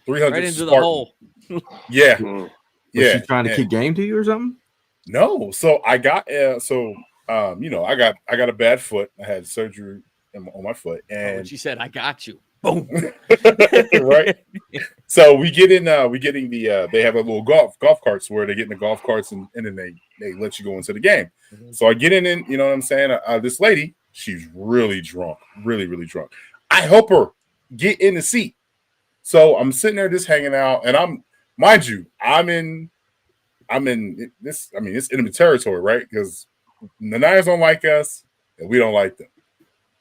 Right into Spartan. the hole. Yeah. Was Yeah. she trying to kick game to you or something? No. So I got I got a bad foot. I had surgery on my foot, When and she said, "I got you." Boom. right. So we get in the they have a little golf carts where they get in the golf carts and then they let you go into the game. Mhm. So I get in, you know what I'm saying? This lady, she's really drunk, really, really drunk. I help her get in the seat. So I'm sitting there just hanging out, and I'm in this. I mean, it's enemy territory, right? Because the Niners don't like us, and we don't like them.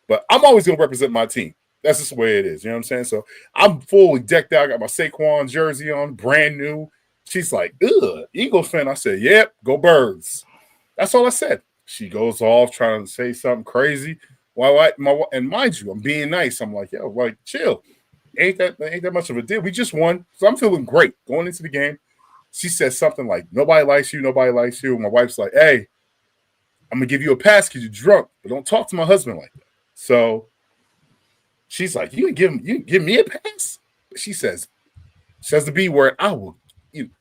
But I'm always gonna represent my team. That's just the way it is. You know what I'm saying? So I'm fully decked out. I got my Saquon jersey on, brand new. She's like, "Ugh, Eagles fan." I said, "Yep, go Birds." That's all I said. She goes off trying to say something crazy. And mind you, I'm being nice. I'm like, "Yo, like, chill. Ain't that much of a deal. We just won, so I'm feeling great going into the game." She says something like, "Nobody likes you. Nobody likes you." My wife's like, "Hey, I'm gonna give you a pass because you're drunk, but don't talk to my husband like that." So she's like, "You can give me a pass?" She says the B word. I will.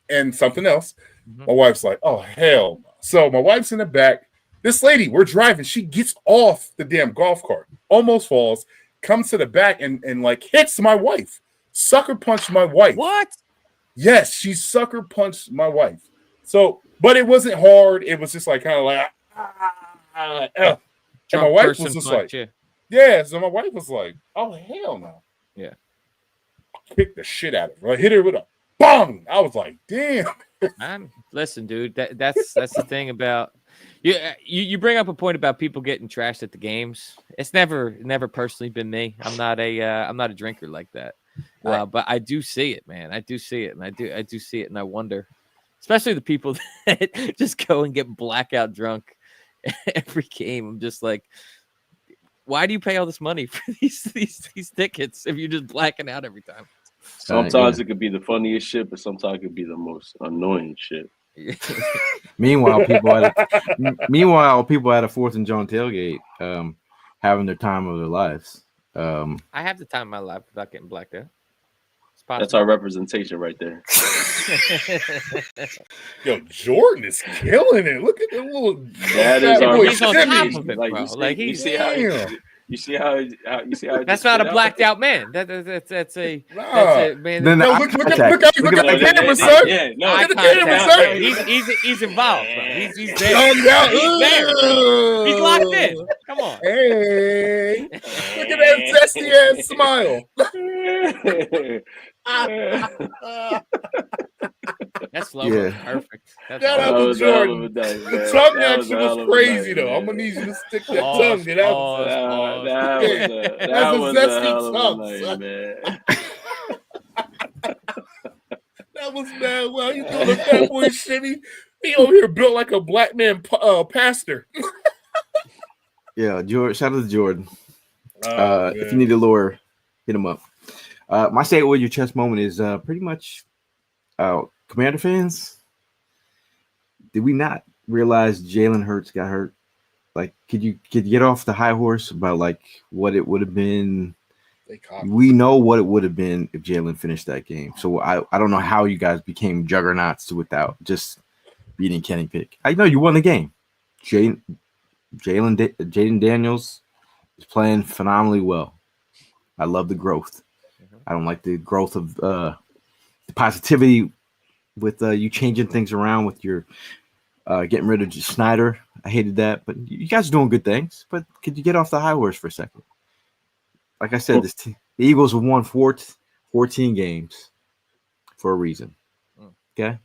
And something else. Mhm. My wife's like, "Oh hell no." So my wife's in the back. This lady, we're driving. She gets off the damn golf cart, almost falls, comes to the back and like hits my wife, sucker punched my wife. What? Yes, she sucker punched my wife. So, but it wasn't hard. It was just like kind of like, and my wife was just like, yeah. So my wife was like, "Oh hell no!" Yeah. I kicked the shit out of her. I hit her with a bong. I was like, "Damn." Listen, dude. That's the thing about you bring up a point about people getting trashed at the games. It's never personally been me. I'm not a drinker like that. Right. But I do see it, man. I do see it, and I do see it, and I wonder, especially the people that just go and get blackout drunk every game. I'm just like, why do you pay all this money for these tickets if you're just blacking out every time? Sometimes it could be the funniest shit, but sometimes it could be the most annoying shit. Meanwhile, people at a 4th and Jawn tailgate, having their time of their lives. I have the time of my life without getting blacked out. That's our representation right there. Yo, Jordan is killing it. Look at the little. That is our He's on top of it, like, bro. you see, Like, you he's see how You see how you see how it That's just not a spit out? blacked out man. That's a man. Then No, the look eye at contact. look at No, the camera, they- son. yeah, no, eye Look at the camera, contact. son. Yeah, he's involved, bro. He's there. Young out. He's there, bro. He's locked in. Come on. Hey, look at that zesty ass smile. That's slow. Yeah. Perfect. That's Shout out awesome. to was a hell of Jordan. a day, The man. tongue That action a hell was of a crazy, day, though. I'm man. gonna need you to stick that Pause, tongue. Dude. That was pause. That Yeah. was That's a a zesty hell of tongue, a night, son. man. That was bad. Well, you doing the fat boy shit? He over here built like a black man pastor. Yeah, Jordan. Shout out to Jordan. Oh, If you need a lawyer, hit him up. My say it with your chest moment is pretty much Commander fans. Did we not realize Jalen Hurts got hurt? Like, could you get off the high horse about like what it would have been? We know what it would have been if Jalen finished that game. So I don't know how you guys became juggernauts without just beating Kenny Pick. I know you won the game. Jaden Daniels is playing phenomenally well. I love the growth. I don't like the growth of the positivity with you changing things around with your getting rid of Snyder. I hated that, but you guys are doing good things. But could you get off the high horse for a second? Like I said, the Eagles have won 14 games for a reason. Okay,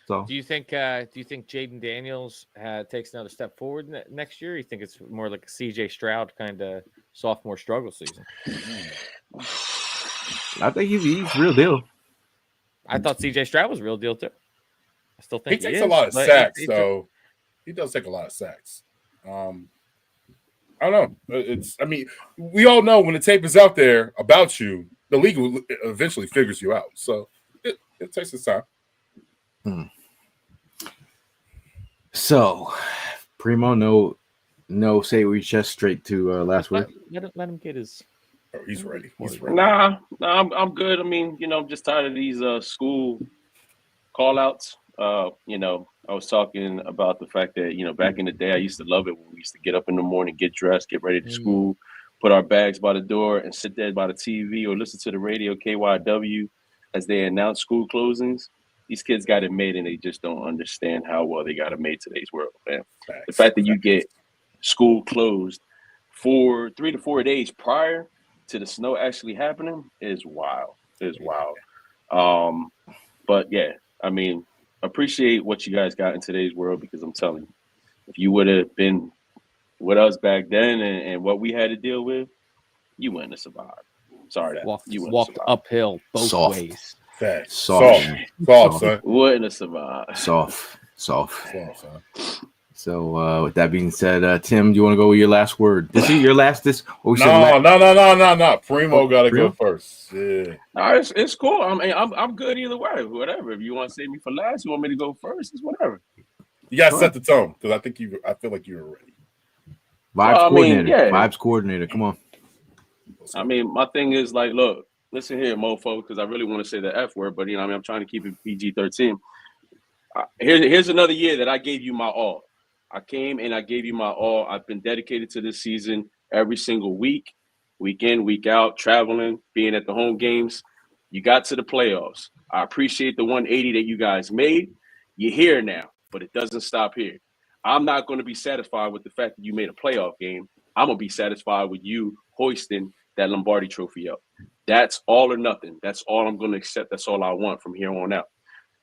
so Do you think Jaden Daniels takes another step forward next year? Or you think it's more like a CJ Stroud kind of sophomore struggle season? I think he's real deal. I thought CJ Stroud was real deal too. I still He think takes is, a lot of but sacks, so he does take a lot of sacks. I don't know. I mean, we all know when the tape is out there about you, the league will eventually figures you out. So it takes its time. So, Primo, no, say we chest straight to last word. let him get his. Oh, he's ready. He's ready. Nah, I'm good. I mean, I'm just tired of these school call outs. I was talking about the fact that, back in the day, I used to love it when we used to get up in the morning, get dressed, get ready to school, put our bags by the door and sit there by the TV or listen to the radio KYW as they announce school closings. These kids got it made and they just don't understand how well they got it made today's world, man. Facts. The fact that you get school closed for 3 to 4 days prior to the snow actually happening is wild. But yeah, I mean, appreciate what you guys got in today's world, because I'm telling you, if you would have been with us back then and what we had to deal with, you wouldn't have survived. Sorry, you Walked uphill both ways. Facts. Soft, son. Wouldn't have survived. Soft. Son. So with that being said, Tim, do you want to go with your last word? This is your last. No. Primo got to go first. Yeah. No, it's cool. I mean, I'm good either way. Whatever. If you want to save me for last, you want me to go first, it's whatever. You got to set the tone, because I feel like you're ready. Vibes coordinator. Come on. I mean, my thing is like, look, listen here, mofo, because I really want to say the F word, but I'm trying to keep it PG-13. Here's another year that I gave you my all. I came and I gave you my all. I've been dedicated to this season every single week in, week out, traveling, being at the home games. You got to the playoffs. I appreciate the 180 that you guys made. You're here now, but it doesn't stop here. I'm not going to be satisfied with the fact that you made a playoff game. I'm going to be satisfied with you hoisting that Lombardi trophy up. That's all or nothing. That's all I'm going to accept. That's all I want from here on out.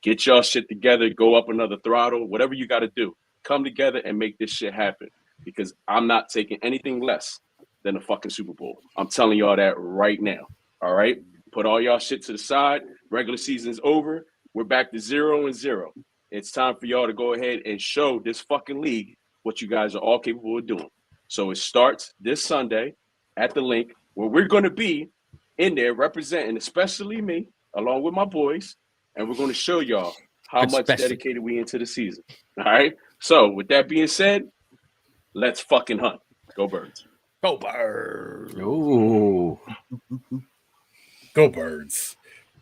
Get y'all shit together, go up another throttle, whatever you got to do. Come together and make this shit happen, because I'm not taking anything less than a fucking Super Bowl. I'm telling y'all that right now. All right? Put all y'all shit to the side. Regular season's over. We're back to 0-0. It's time for y'all to go ahead and show this fucking league what you guys are all capable of doing. So it starts this Sunday at the link, where we're going to be in there representing, especially me, along with my boys, and we're going to show y'all how much dedicated we into the season. All right? So with that being said, let's fucking hunt. Go Birds. Go Birds. Oh, Go Birds.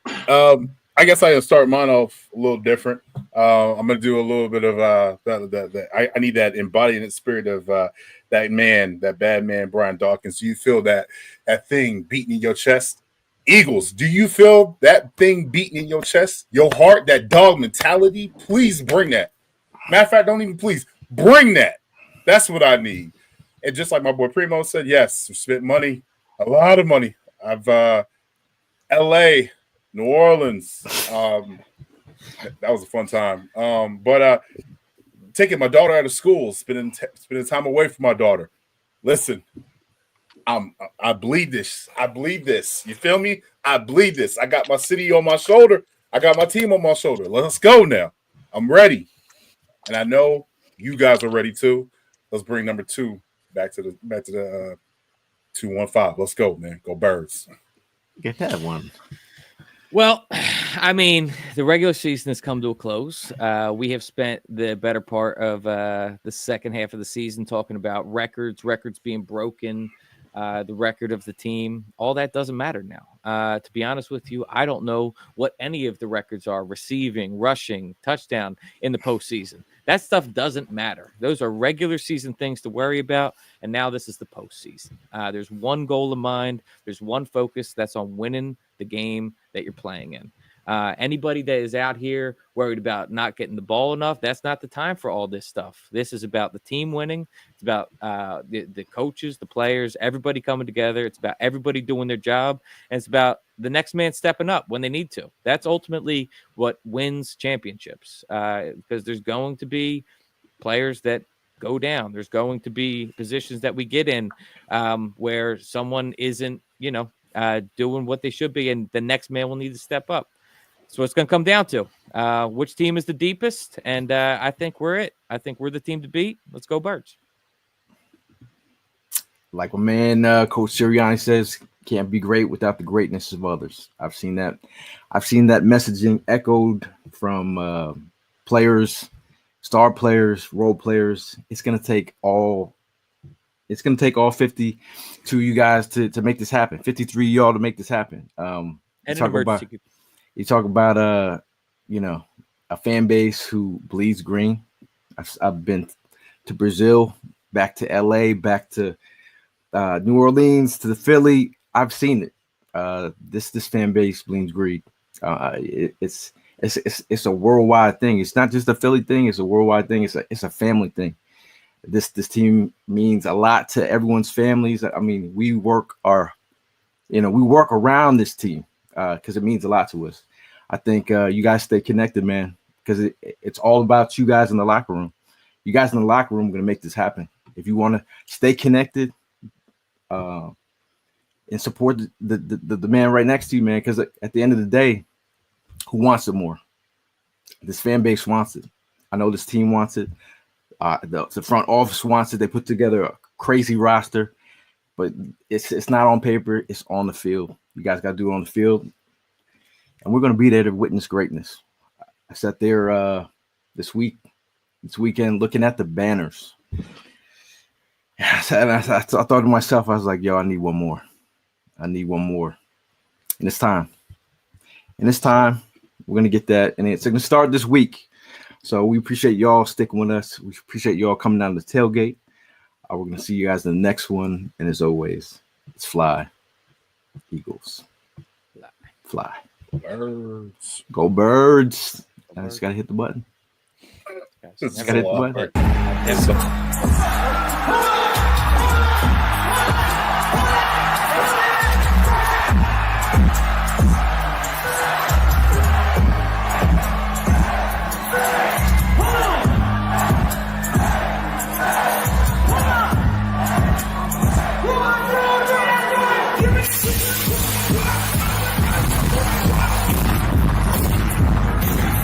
I I guess I start mine off a little different. I'm gonna do a little bit of I need that embodiment spirit of that man, that bad man, Brian Dawkins. Do you feel that thing beating in your chest? Eagles, do you feel that thing beating in your chest? Your heart, that dog mentality? Please bring that. Matter of fact, don't even please bring that. That's what I need. And just like my boy Primo said, yes, we spent money, a lot of money. I've LA, New Orleans. That was a fun time. But taking my daughter out of school, spending time away from my daughter. Listen, I bleed this. I bleed this. You feel me? I bleed this. I got my city on my shoulder. I got my team on my shoulder. Let's go now. I'm ready. And I know you guys are ready too. Let's bring number 2 back to the 215. Let's go, man. Go Birds. Get that one. Well, I mean, the regular season has come to a close. We have spent the better part of the second half of the season talking about records being broken, the record of the team. All that doesn't matter now. To be honest with you, I don't know what any of the records are: receiving, rushing, touchdown in the postseason. That stuff doesn't matter. Those are regular season things to worry about. And now this is the postseason. There's one goal in mind. There's one focus. That's on winning the game that you're playing in. Anybody that is out here worried about not getting the ball enough, that's not the time for all this stuff. This is about the team winning. It's about the coaches, the players, everybody coming together. It's about everybody doing their job. And it's about the next man stepping up when they need to. That's ultimately what wins championships, because there's going to be players that go down. There's going to be positions that we get in where someone isn't, doing what they should be, and the next man will need to step up. So it's going to come down to which team is the deepest, and I think we're it. I think we're the team to beat. Let's go Birds. Like my man Coach Sirianni says, can't be great without the greatness of others. I've seen that messaging echoed from players, star players, role players. It's gonna take all 52 you guys to make this happen. 53 y'all to make this happen. You talk about a fan base who bleeds green. I've been to Brazil, back to LA, back to New Orleans, to the Philly. I've seen it. This fan base bleeds green. It's a worldwide thing. It's not just a Philly thing. It's a worldwide thing. It's a family thing. This team means a lot to everyone's families. I mean, we work around this team because it means a lot to us. I think you guys stay connected, man, because it's all about you guys in the locker room. You guys in the locker room are going to make this happen. If you want to stay connected and support the man right next to you, man, because at the end of the day, who wants it more? This fan base wants it. I know this team wants it. The front office wants it. They put together a crazy roster, but it's not on paper. It's on the field. You guys got to do it on the field, and we're going to be there to witness greatness. I sat there this weekend looking at the banners. And I thought to myself, I was like, yo, I need one more. And it's time. We're going to get that. And it's going to start this week. So we appreciate y'all sticking with us. We appreciate y'all coming down to the tailgate. We're going to see you guys in the next one. And as always, it's fly, Eagles. Fly. Birds. Go Birds. I just got to hit the button. Just Gotta hit the button.